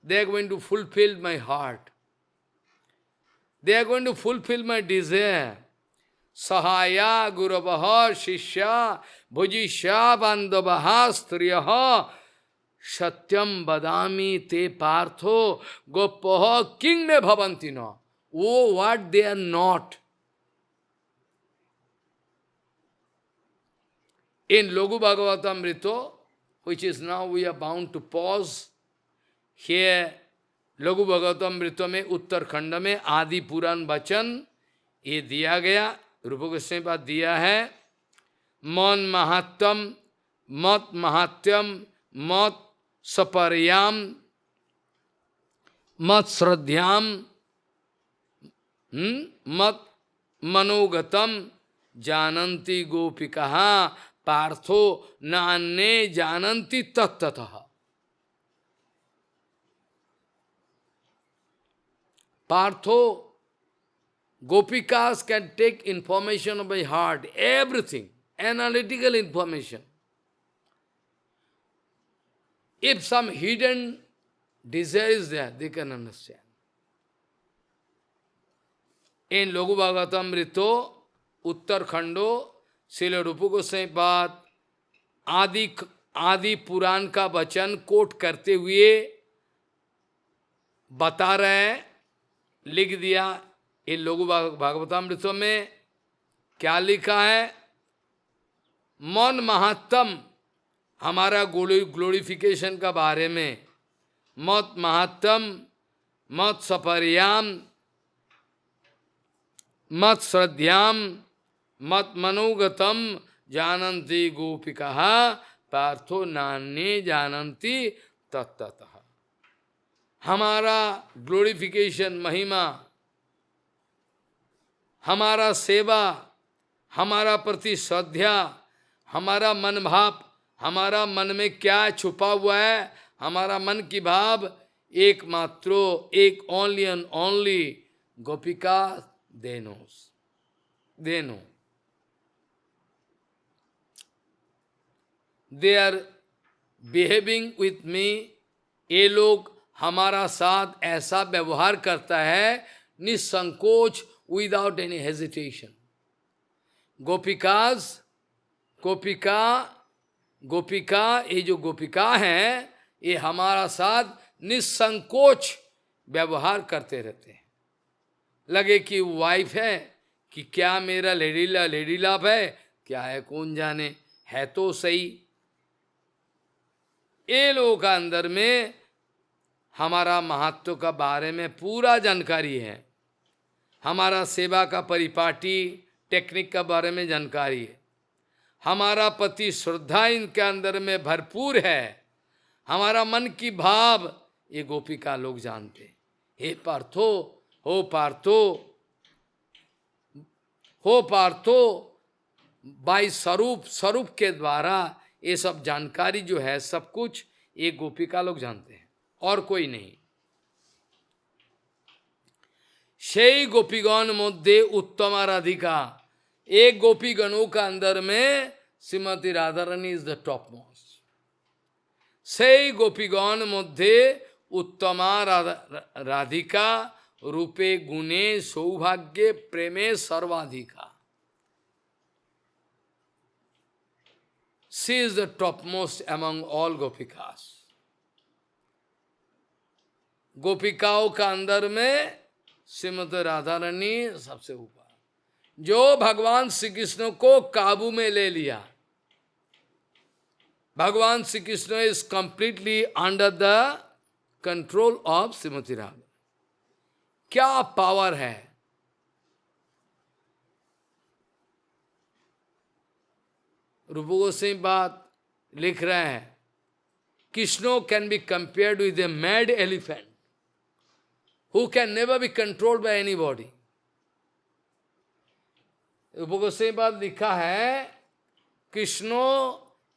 They are going to fulfill my heart. They are going to fulfill my desire. Sahaya guravaha shishya bhujishya bandavaha striyaha satyam badami te partho gopaha king me bhavanti no. Oh, what they are not. In Logu Bhagavatamrita, which is now we are bound to pause, here लघु भगवतमृत में उत्तरखंड में आदि पुराण वचन ये दिया गया, रूप गोस्वामी पाद दिया है। मन महात्म मत महात्यम मत सपर्याम मत श्रद्धाम मत मनोगतम जानन्ति गोपिका पार्थो नान्ये जानन्ति तत्ततः। Partho, Gopikas can take information by heart, everything, analytical information. If some hidden desire is there, they can understand. In Logu Bhagavatamrita, Uttarakhando, Srila Rupa Goswami Pad, आदि पुराण का वचन कोट करते हुए बता रहे हैं, लिख दिया। इन लोगों भागवतामृत में क्या लिखा है? मन महात्म, हमारा ग्लोरिफिकेशन का बारे में, मत महात्म मत सपर्याम मत श्रद्धाम मत मनोगतम जानन्ति गोपिका पार्थो नान्ये जानन्ति तत्ततः। हमारा ग्लोरिफिकेशन, महिमा, हमारा सेवा, हमारा प्रति श्रद्धा, हमारा मन भाव, हमारा मन में क्या छुपा हुआ है, हमारा मन की भाव एकमात्र, एक only and only gopika they know. They are behaving with me, ये लोग हमारा साथ ऐसा व्यवहार करता है निसंकोच, विदाउट एनी हेजिटेशन। गोपिका ये जो गोपिका हैं, ये हमारा साथ निसंकोच व्यवहार करते रहते हैं। लगे कि वाइफ है कि क्या मेरा लेडी लव है, क्या है कौन जाने, है तो सही। ये लोगों का अंदर में हमारा महत्व का बारे में पूरा जानकारी है। हमारा सेवा का परिपाटी टेक्निक का बारे में जानकारी है, हमारा पति श्रद्धा इनके अंदर में भरपूर है, हमारा मन की भाव ये गोपिका लोग जानते। हे पार्थो, हो पार्थो, हो पार्थो, बाई स्वरूप, स्वरूप के द्वारा ये सब जानकारी जो है सब कुछ ये गोपिका लोग जानते हैं और कोई नहीं। সেই गोपीगण मध्य उत्तमा राधिका, एक गोपीगणों का अंदर में Shrimati Radha Rani is the top most. সেই गोपीगण मध्य उत्तमा राधिका रूपे गुणे सौभाग्य प्रेमे सर्वाधिका। She is the topmost among all गोपिकास। गोपिकाओं का अंदर में श्रीमती राधा रानी सबसे ऊपर, जो भगवान श्री कृष्ण को काबू में ले लिया। भगवान Shri Krishna is completely under the control of Shrimati Radha. क्या पावर है! रूप गोस्वामी बात लिख रहे हैं, Krishno can be compared with a mad elephant who can never be controlled by anybody। रूप गोस्वामी बात लिखा है, कृष्णो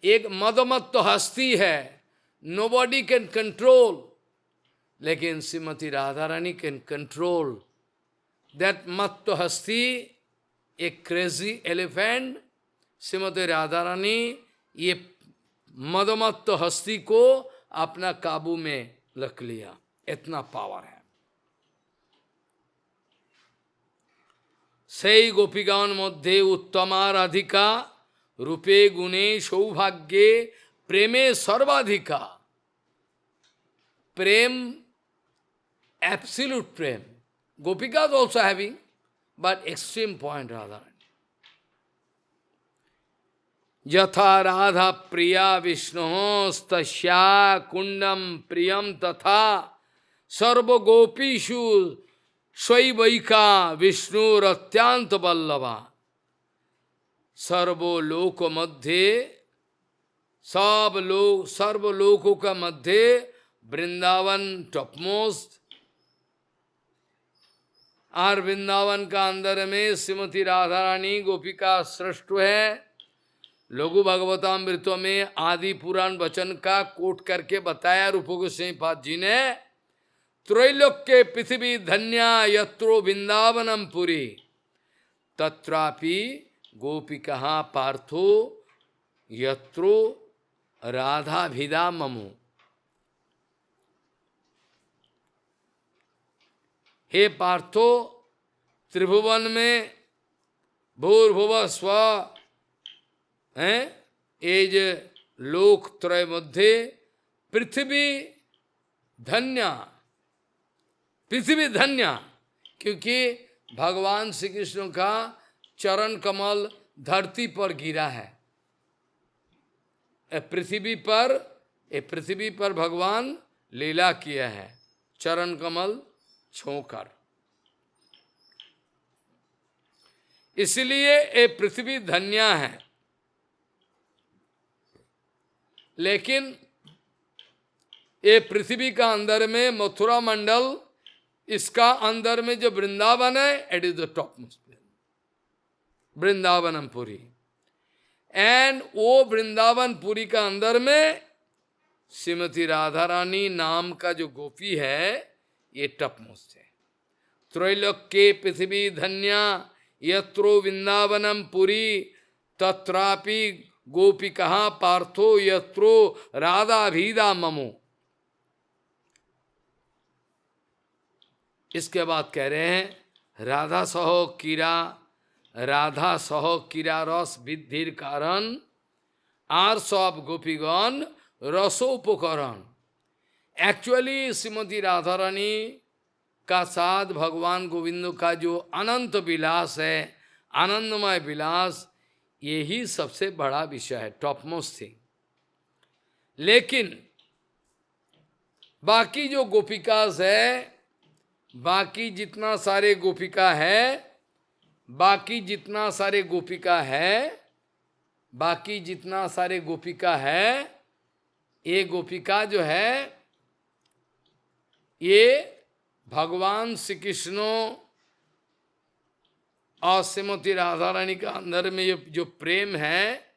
एक मदमत्त हस्ती है, nobody can control, लेकिन Shrimati Radha Rani can control that मत्त हस्ती, a crazy elephant. Shrimati Radha Rani ये मदमत्त हस्ती को अपना काबू में रख लिया, इतना पावर है। সেই গোপীগণ মধ্যে उत्तमा राधिका रूपे गुणे सौभाग्ये प्रेमे सर्वाधिका। प्रेम, absolute Prem, gopikas also having, but extreme point Radha Rani। यथा राधा प्रिया विष्णु तस्या कुंडम प्रियम तथा सर्व गोपीषु स्वैवैका विष्णुरत्यांत वल्लभा। सर्वलोक मध्य, सब लोग, सर्वलोकों का मध्य वृंदावन टॉपमोस्ट। और वृंदावन का अंदर में श्रीमती राधा रानी गोपिका श्रेष्ठ है। लघु भगवतामृतों में आदि पुराण वचन का कोट करके बताया रूप गोस्वामी पाद जी ने, त्रैलोक्य पृथ्वी धन्या यत्रो वृंदावनम पुरी तत्रापि गोपिका पार्थो यत्रो राधा भिदा ममो। हे पार्थो, त्रिभुवन में भूर्भुव स्व है, एज लोक त्रय मध्य पृथ्वी धन्या, पृथ्वी धन्या, क्योंकि भगवान श्री कृष्ण का चरण कमल धरती पर गिरा है। पृथ्वी पर भगवान लीला किया है चरण कमल छोकर, इसलिए ये पृथ्वी धन्या है। लेकिन ये पृथ्वी का अंदर में मथुरा मंडल, इसका अंदर में जो वृंदावन है, it is the top most वृंदावनमपुरी। एंड वो वृंदावनपुरी का अंदर में श्रीमती राधा रानी नाम का जो गोपी है, ये टॉप मोस्ट है। त्रैलोक्य पृथ्वी धन्या यत्रो वृंदावनमपुरी तत्रापि गोपिका पार्थो यत्रो राधा भीदा ममो। इसके बाद कह रहे हैं, राधा सहो कीरा रस विधिर कारण आर सब गोपीगण रसोपकरण। एक्चुअली श्रीमती राधा रानी का साथ भगवान गोविंद का जो अनंत विलास है, आनंदमय विलास, यही सबसे बड़ा विषय है, टॉप मोस्ट थिंग। लेकिन बाकी जो गोपिकास है, बाकी जितना सारे गोपिका है, बाकी जितना सारे गोपिका है, बाकी जितना सारे गोपिका है, ये गोपिका जो है, ये भगवान श्री कृष्ण और श्रीमती राधा रानी का अंदर में जो प्रेम है,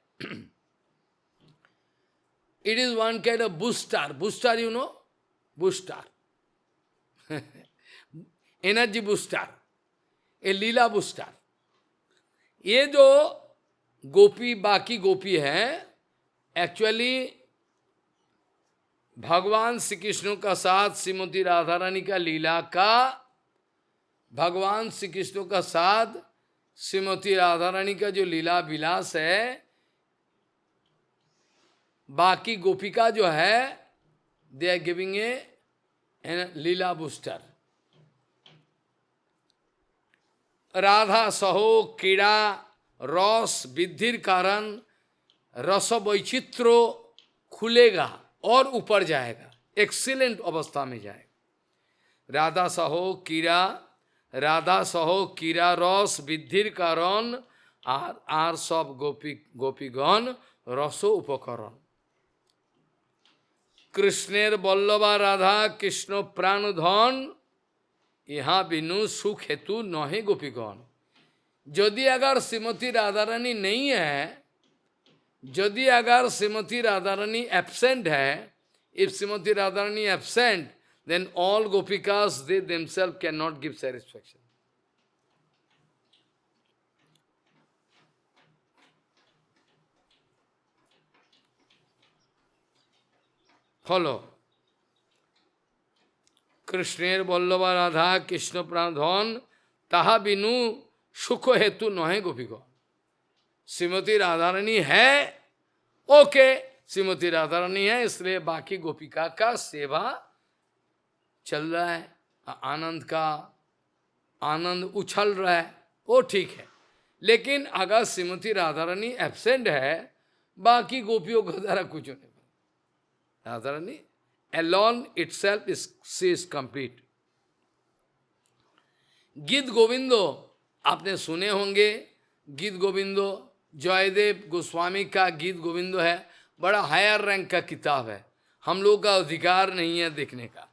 it is one kind of booster. Booster you know, booster, energy booster, A leela booster. ये जो गोपी, बाकी गोपी है, एक्चुअली भगवान श्री कृष्ण का साथ श्रीमती राधा रानी का लीला का, भगवान श्री कृष्ण का साथ श्रीमती राधा रानी का जो लीला विलास है, बाकी गोपिका जो है, they are giving a leela booster. Radha सहो क्रीड़ा रस वृद्धिर कारण रस वैचित्रो खुलेगा और ऊपर जाएगा, एक्सीलेंट अवस्था में जाएगा. राधा सहो कीरा रस वृद्धिर कारण आर सब गोपीगण रसो उपकरण. कृष्णेर बल्लभा राधा कृष्ण प्राण धन, यहाँ बिनु सुख हेतु नहे गोपीगण. यदि अगर श्रीमती राधा रानी नहीं है, यदि अगर श्रीमती राधा रानी एब्सेंट है, if Shrimati Radha Rani absent, then all gopikas, they themselves cannot give satisfaction. Follow. कृष्णेर बल्लभा राधा कृष्ण प्राणधन ताहा बिनु सुख हेतु नहे गोपीगण. श्रीमती राधा रानी है, ओके, श्रीमती राधा रानी है, इसलिए बाकी गोपिका का सेवा चल रहा है, आनंद का आनंद उछल रहा है, वो ठीक है. लेकिन अगर श्रीमती राधा रानी एब्सेंट है, बाकी गोपियों को जरा कुछ नहीं. Radha Rani alone itself is, she is complete. गीत गोविंदो आपने सुने होंगे. गीत गोविंदो जयदेव गोस्वामी का गीत गोविंदो है, बड़ा हायर रैंक का किताब है, हम लोग का अधिकार नहीं है देखने का.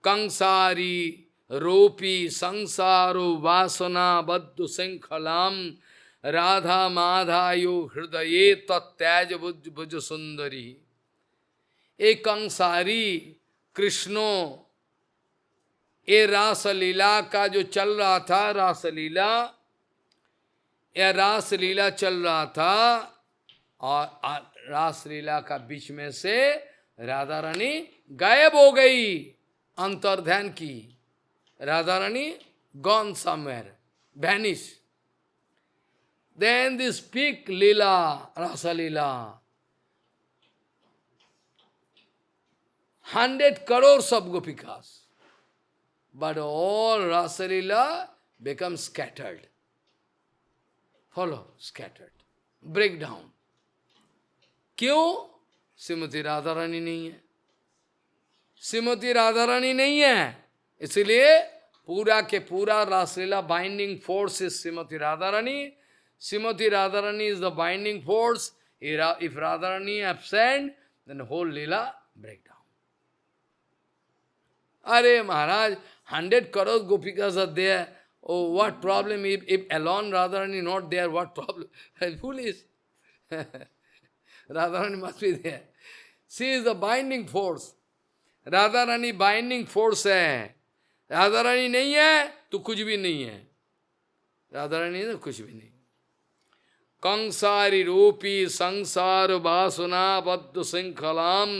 कंसारी रोपी संसारो वासना बद्ध श्रृंखलाम राधा माधायो हृदये तत्याज भुज सुंदरी. एक कंसारी कृष्णो, ये रासलीला का जो चल रहा था, रासलीला, यह रासलीला चल रहा था, और रासलीला का बीच में से राधा रानी गायब हो गई, अंतर्ध्यान की. Radha Rani gone somewhere, vanish. Then this big lila, rasalila, 100 crores of gopikas, but all rasalila become scattered. Follow, scattered, break down. क्यों? श्रीमती राधा रानी नहीं है, श्रीमती राधा रानी नहीं है, इसलिए पूरा के पूरा raslila binding force is Shrimati Radha Rani. Shrimati Radha Rani is the binding force. If Radha Rani absent, then the whole Leela break down. Arey Maharaj, 100 crores gopikas are there. Oh, what problem if alone Radha Rani not there, what problem? Foolish. Radha Rani must be there. She is the binding force. Radha Rani binding force है. राधा रानी नहीं है तो कुछ भी नहीं है. राधा रानी तो कुछ भी नहीं. कंसारी रूपी संसार वासना बद्ध श्रृंखलाम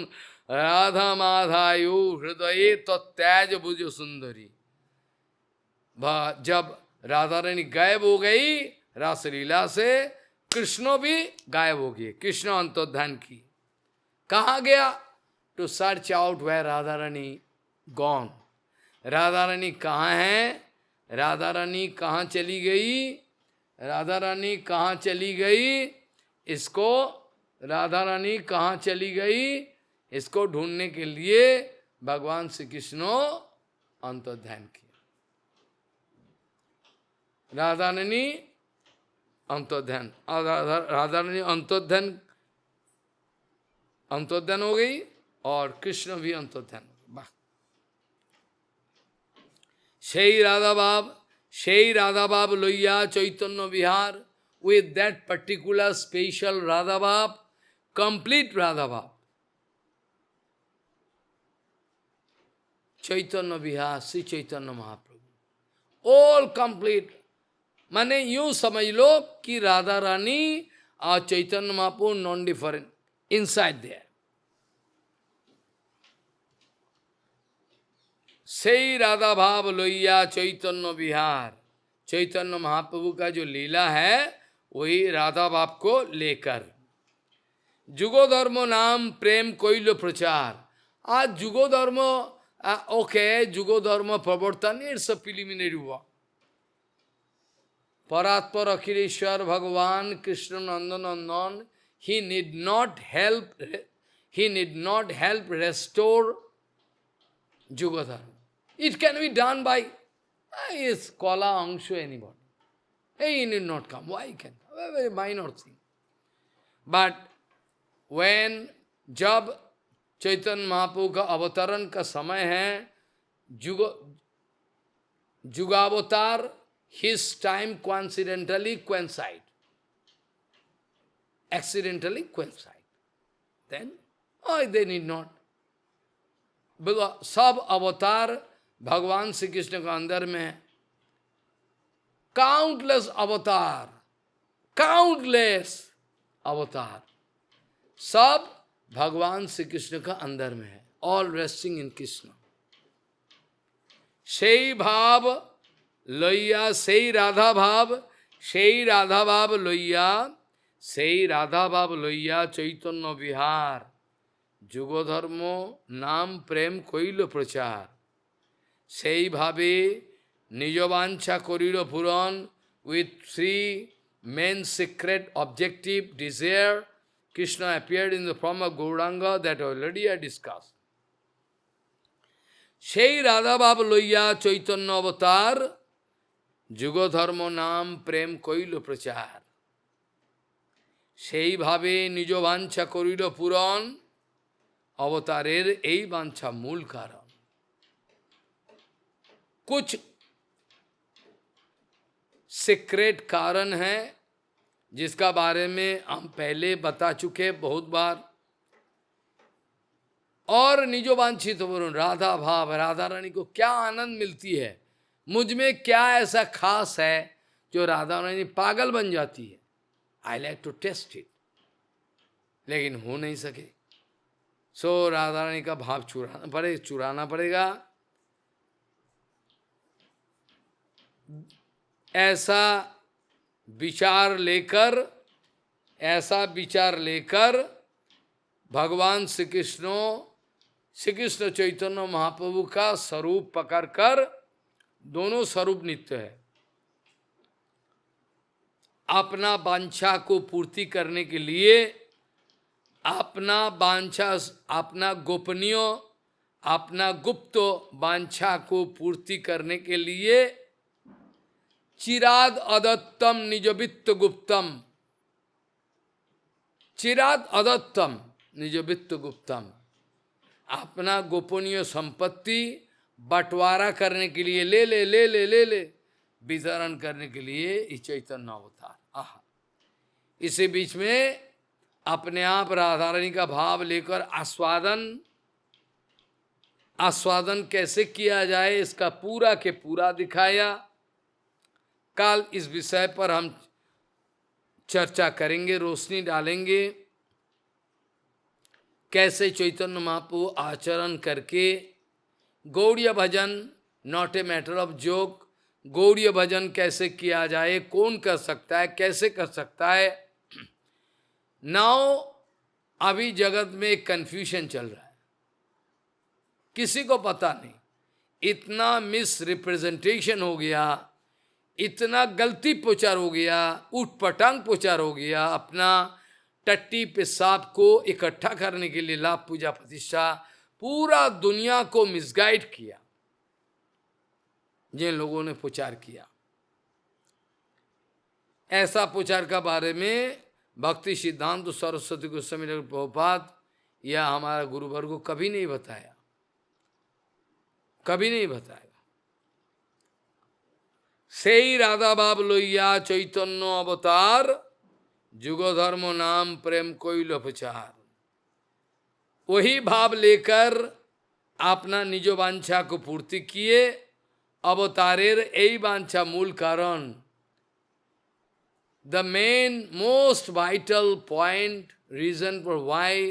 राधा माधायु हृदय तत्याज भुज सुंदरी. जब राधा रानी गायब हो गई रासलीला से, कृष्ण भी गायब हो गए. कृष्ण अंतर्ध्यान की. कहाँ गया? To search out where Radha Rani gone. Radha Rani कहाँ है? राधा रानी कहाँ चली गई? राधा रानी कहाँ चली गई? इसको राधा रानी कहाँ चली गई? इसको ढूंढने के लिए भगवान श्री कृष्ण अंतर्ध्यान किया. राधा रानी अंतर्ध्यान, राधा रानी अंतर्ध्यान अंतर्ध्यान हो गई और कृष्ण भी अंतर्ध्यान हो गए। वाह, সেই রাধা ভাব লইয়া Chaitanya Bihar, with that particular special Radha Bhav, complete Radha Bhav, Chaitanya Vihar, Sri Chaitanya Mahaprabhu, all complete। माने यूं समझ लो कि राधा रानी और Chaitanya Mahaprabhu non different inside there. সেই राधा भाव लोइया चैतन्य विहार, चैतन्य महाप्रभु का जो लीला है वही राधा भाव को लेकर। जुगो धर्म नाम प्रेम कोइलो प्रचार। आज जुगो धर्म ओके, जुगो धर्म प्रवर्तन इट्स अ प्रिलिमिनरी वर्क। परात्पर अखिलेश्वर भगवान कृष्ण नंदन, he need not help restore Juga Dharma. It can be done by his Kala, Angshu, anybody. He need not come. Why he can? A very minor thing. But when जब चैतन्य महाप्रभु का अवतरण का समय है, जुगावतार, his time coincidentally coincide. Accidentally coincide. Then, they need not. सब अवतार भगवान श्री कृष्ण का अंदर में, काउंटलेस अवतार सब भगवान श्री कृष्ण का अंदर में है, ऑल रेस्टिंग इन कृष्ण। সেই भाव লইয়া, সেই রাধা ভাব লইয়া চৈতন্য বিহার, যুগধর্ম নাম প্রেম কইল প্রচার। সেইভাবে নিজ বাঞ্ছা করিল পূরণ, with three main secret objective desire, Krishna appeared in the form of Gauranga that already I discussed. সেই রাধা ভাব লইয়া চৈতন্য অবতার, যুগধর্ম নাম প্রেম কইল প্রচার। সেইভাবে নিজ বাঞ্ছা করিল পূরণ, अवतारेर यही वांछा मूल कारण। कुछ सीक्रेट कारण है जिसका बारे में हम पहले बता चुके बहुत बार। और निजो वांछित वरुण राधा भाव, राधा रानी को क्या आनंद मिलती है, मुझ में क्या ऐसा खास है जो राधा रानी पागल बन जाती है। I like to taste it, लेकिन हो नहीं सके। सो राधा रानी का भाव चुराना पड़ेगा। ऐसा विचार लेकर भगवान श्री कृष्ण चैतन्य महाप्रभु का स्वरूप पकड़कर, दोनों स्वरूप नित्य है, अपना वांछा को पूर्ति करने के लिए, अपना वांछा, अपना गोपनीय, अपना गुप्त वांछा को पूर्ति करने के लिए चिराद अदत्तम निजवित्त गुप्तम, चिराद अदत्तम निजवित्त गुप्तम, अपना गोपनीय संपत्ति बंटवारा करने के लिए ले वितरण करने के लिए इस चैतन्य अवतार। इसी बीच में अपने आप राधा रानी का भाव लेकर आस्वादन कैसे किया जाए इसका पूरा के पूरा दिखाया। कल इस विषय पर हम चर्चा करेंगे, रोशनी डालेंगे, कैसे चैतन्य महाप्रभु आचरण करके Gaudiya bhajan, not a matter of joke, Gaudiya bhajan कैसे किया जाए, कौन कर सकता है, कैसे कर सकता है। नाउ अभी जगत में एक कन्फ्यूजन चल रहा है, किसी को पता नहीं, इतना मिस रिप्रेजेंटेशन हो गया, इतना गलती प्रचार हो गया, उठपटांग प्रचार हो गया, अपना टट्टी पेशाब को इकट्ठा करने के लिए लाभ पूजा प्रतिष्ठा, पूरा दुनिया को मिसगाइड किया जिन लोगों ने प्रचार किया। ऐसा प्रचार का बारे में भक्ति सिद्धांत सरस्वती गोस्वामी प्रभुपाद या हमारा गुरुवर को कभी नहीं बताया, कभी नहीं बताया। সেই রাধা ভাব লইয়া চৈতন্য অবতার जुग धर्म नाम प्रेम कोइल प्रचार। वही भाव लेकर अपना निज वांछा को पूर्ति किए। अवतारेर यही वांछा मूल कारण, the main most vital point reason for why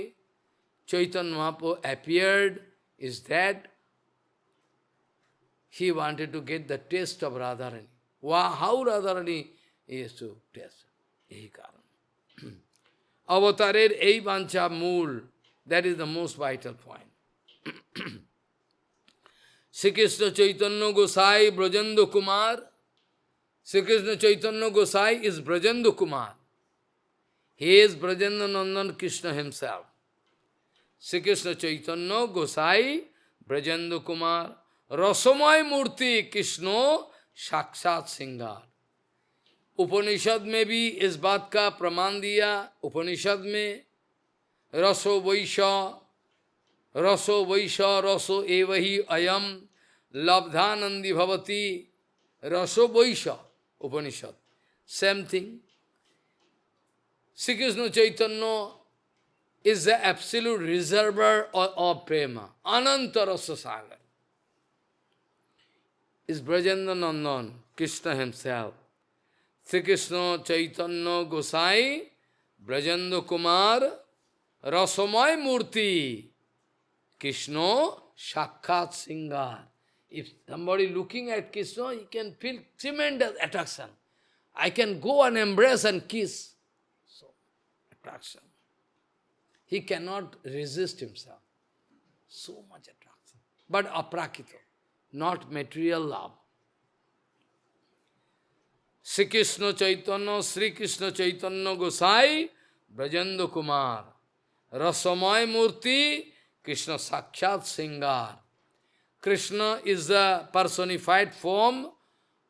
Chaitanya Mahaprabhu appeared is that he wanted to get the taste of Radharani. Wow, how Radharani is to taste. यही कारण। अवतारेर यही वांछा मूल, that is the most vital point. Sri Krishna Chaitanya Gosai Brajendra Kumar. Sri Krishna Chaitanya Gosai is Brajendra Kumar. He is Brajendra Nandan Krishna himself. Sri Krishna Chaitanya Gosai Brajendra Kumar. रसमय मूर्ति कृष्णो साक्षात सिंगार। उपनिषद में भी इस बात का प्रमाण दिया। उपनिषद में रसो वैश रसो एव ही अयम लब्धानंदी भवती। रसो वैश Upanishad same thing. Shri Krishna Chaitanya is the absolute reservoir of prema, ananta rasa sagar. Is Brajendra Nandan, Krishna himself. Sri Krishna Chaitanya Gosai, Brajendra Kumar, Rasamay Murti, Krishna Sakshat Singar. If somebody looking at Krishna, he can feel tremendous attraction. I can go and embrace and kiss. So, attraction. He cannot resist himself. So much attraction. But aprakito, not material love. Sri Krishna Chaitanya Gosai, Brajendra Kumar, Rasamay Murti, Krishna Sakshat Singar. Krishna is the personified form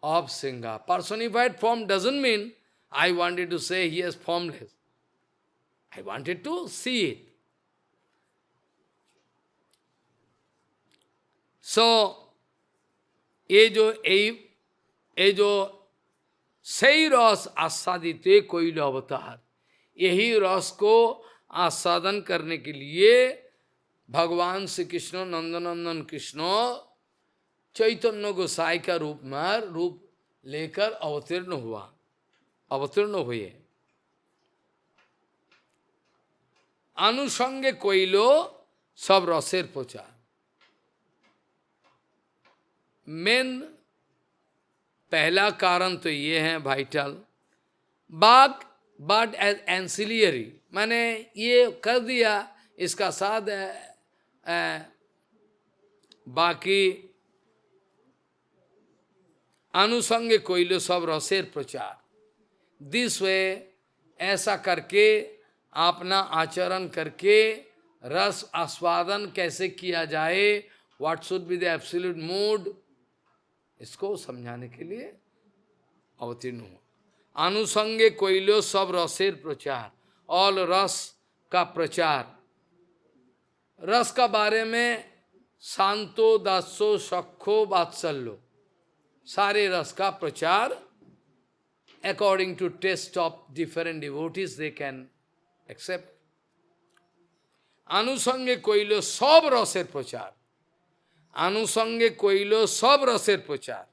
of Singar. Personified form doesn't mean I wanted to say he is formless. I wanted to see it. So, ये जो सही रस आस्वादित कोई अवतार, यही रस को आस्वादन करने के लिए भगवान श्री कृष्ण नंदनंदन कृष्ण चैतन्य गोसाई का रूप लेकर अवतीर्ण हुए। अनुसंगे कोइलो सब रसेर प्रचार। मेन पहला कारण तो ये है वाइटल, बट एज एंसिलियरी, मैंने ये कर दिया, इसका साथ बाकी अनुसंगे कोइलो सब रसेर प्रचार। दिस वे, ऐसा करके अपना आचरण करके रस आस्वादन कैसे किया जाए, what should be the absolute mood, इसको समझाने के लिए अवतीर्ण हुआ। अनुसंगे कोइलो सब रसेर प्रचार, ऑल रस का प्रचार। रस का बारे में शांतो दासो सखो वात्सल्यो, सारे रस का प्रचार according to taste of different devotees they can accept. अनुसंगे कोइलो सब रसेर प्रचार। अनुसंगे कोइलो सब रसेर प्रचार।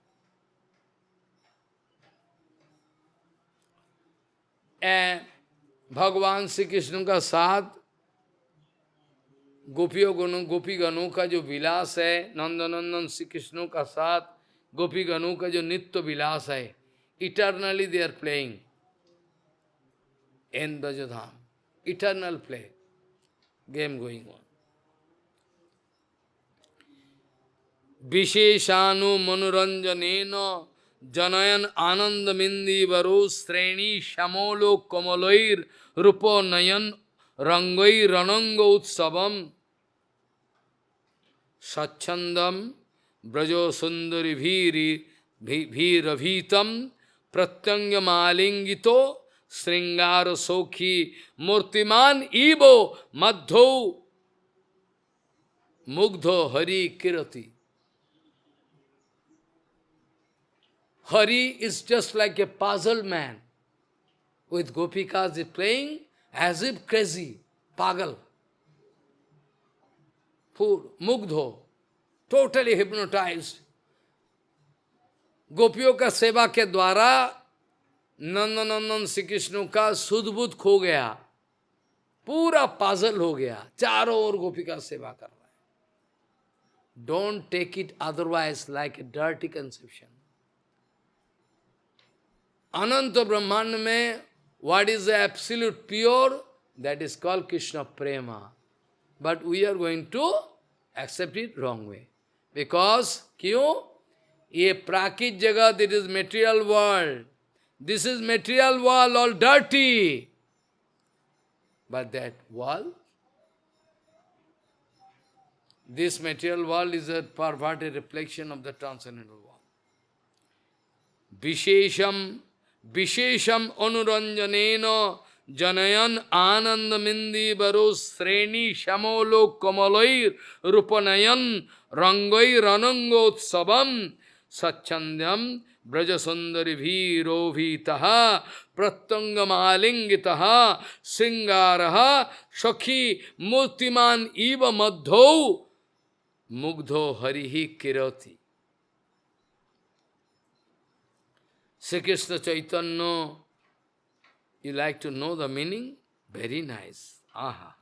भगवान श्री कृष्ण का साथ गोपी गणों का जो विलास है, नंदनंदन श्री कृष्ण का साथ गोपी गणों का जो नित्य विलास है, eternally they are playing in Brajdham, eternal play, game going on. विशेषानु मनोरंजनेन जनयन आनंदमिंदीवरो श्रेणी श्यामोलो कमलैर रूपो नयन रंगै रणंग उत्सवम स्वच्छंदम ब्रजो सुंदरी भीरभीतम प्रत्यंग मालिंगितो श्रृंगार सौखी मूर्तिमान इवो मध्यो मुग्धो Hari किरति. Hari is just like a puzzled man. With gopikas, is playing as if crazy, pagal. Poor, mugdho, totally hypnotized. गोपियों का सेवा के द्वारा नंदनंदन श्री कृष्ण का सुध-बुध खो गया, पूरा पाजल हो गया, चारों ओर गोपिका सेवा कर रहा है. Don't take it otherwise like a dirty conception. अनंत ब्रह्मांड में what is the absolute pure, that is called Krishna Prema. But we are going to accept it wrong way. Because, क्यों? ये प्राकृत जगत, it is material world. This is material world, all dirty. But that world, this material world is a perverted reflection of the transcendental world. Vishesham anuranjanena janayan anandamindi baro sreni shamolo kamalair rupanayan rangai ranangotsavam satchandyam brajasundari bhirovitaha prattangamahalingitaha singaraha shakhi murtiman iva madhau mugdho harihi kirati. Sri Krishna Chaitanya, you like to know the meaning? Very nice. Aha.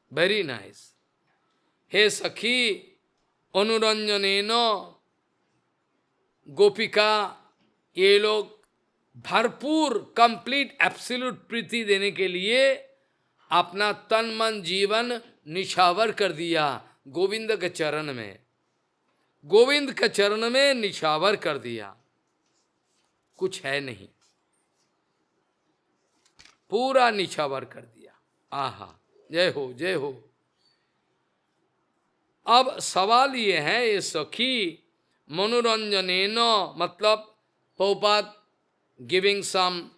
Very nice. Hey Sakhi, अनुरंजनेनो गोपिका, ये लोग भरपूर complete absolute प्रीति देने के लिए अपना तन मन जीवन निछावर कर दिया गोविंद के चरण में, गोविंद के चरण में निछावर कर दिया, कुछ है नहीं, पूरा निछावर कर दिया. आहा, जय हो जय हो. अब सवाल ये है, ये सखी मनोरंजनेनो, मतलब Prabhupada giving some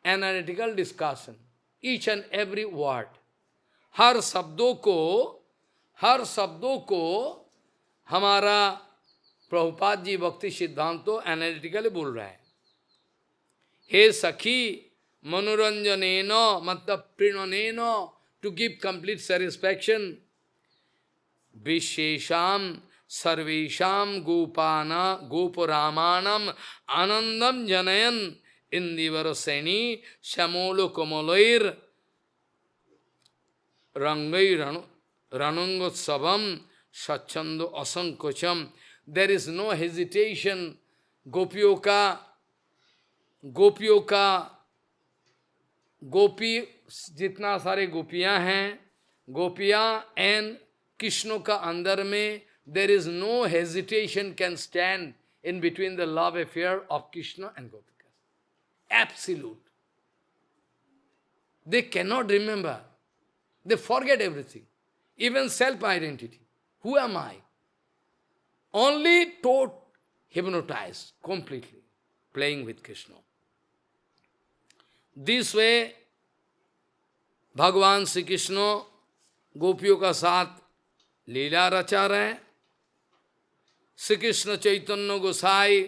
analytical discussion, each and every word, हर शब्दों को हमारा प्रभुपाद जी भक्ति सिद्धांत तो एनालिटिकली बोल रहा है. हे सखी मनोरंजनेनो, मतलब प्रीणनेनो, टू गिव कंप्लीट सेटिस्फैक्शन, विशेषाम सर्वेशाम गोपाना गोपरामाणम आनंदम जनयन इंदिवर सैनी श्यामोलो कमलैर रंगै रणोत्सवम स्वच्छंदो असंकोचम. There is no hesitation. गोपियों का गोपी जितना सारे गोपियां हैं, गोपियां एंड कृष्ण का अंदर में, there is no hesitation can stand in between the love affair of Krishna and Gopikas. Absolute. They cannot remember. They forget everything. Even self-identity. Who am I? Only hypnotized completely, playing with Krishna. This way, Bhagavan Shri Krishna गोपियों का साथ लीला रचा रहे. श्री कृष्ण चैतन्य गोसाई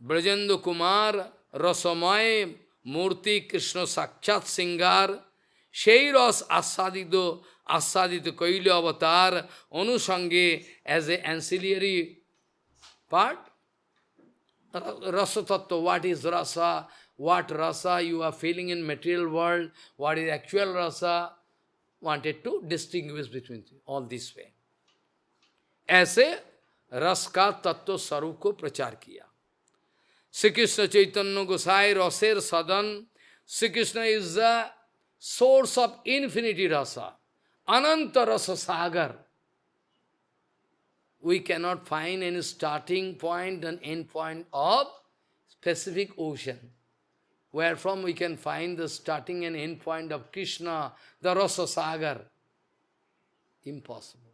ब्रजेंद्र कुमार रसमय मूर्ति कृष्ण साक्षात सिंगार সেই रस आस्वादित कैल अवतार अनुसंगे एज ए एंसिलियरी पार्ट. रस तत्व, what is rasa, what rasa you are feeling in material world, what is actual rasa, wanted to distinguish between all this way. ऐसे रस का तत्व स्वरूप को प्रचार किया. श्री कृष्ण चैतन्य गोसाई रसेर सदन. Shri Krishna is the source of infinity रसा, अनंत रस सागर. We cannot find any starting point and end point of specific ocean. Wherefrom we can find the starting and end point of Krishna, the Rasa Sagar? Impossible.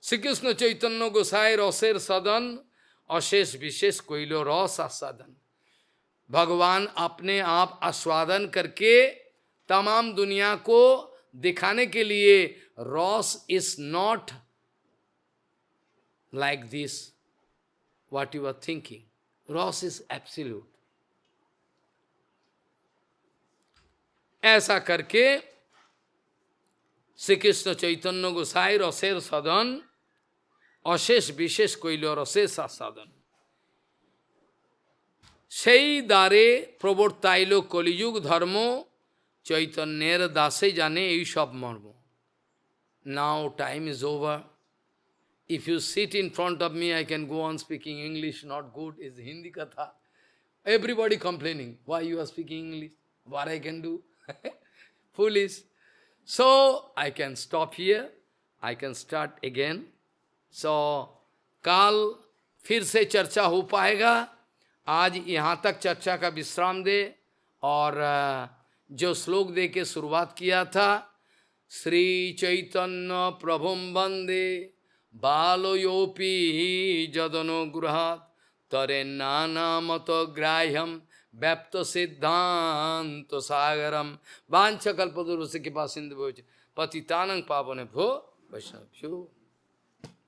Sri Krishna Chaitanya Gosai Raser Sadan अशेष विशेष कोइलो रस आस्वादन। भगवान अपने आप आस्वादन करके तमाम दुनिया को दिखाने के लिए, rasa is not like this what you are thinking, rasa is absolute. ऐसा करके श्री कृष्ण चैतन्य गोसाई रसेर सदन अशेष विशेष কইল রসের आस्वादन। সেই দ্বারে প্রবর্তাইল কলিযুগ ধর্ম, চৈতন্যের দাসে জানে এই সব মর্ম। Now time is over. If you sit in front of me, I can go on speaking English, not good, is Hindi katha. Everybody complaining, why you are speaking English? What I can do? Foolish. So, I can stop here, I can start again. So, काल फिर से चर्चा हो पाएगा। आज यहाँ तक चर्चा का विश्राम दे, और जो श्लोक दे के शुरुआत किया था, श्री चैतन्य प्रभुम वंदे बालयोपी जदनो गृहात् तरे नाना मत ग्राह्यम व्याप्त सिद्धांत सागरम वांछकल्पतरुस्य कृपा सिंधु पतितानंग पावने भो वैष्णव।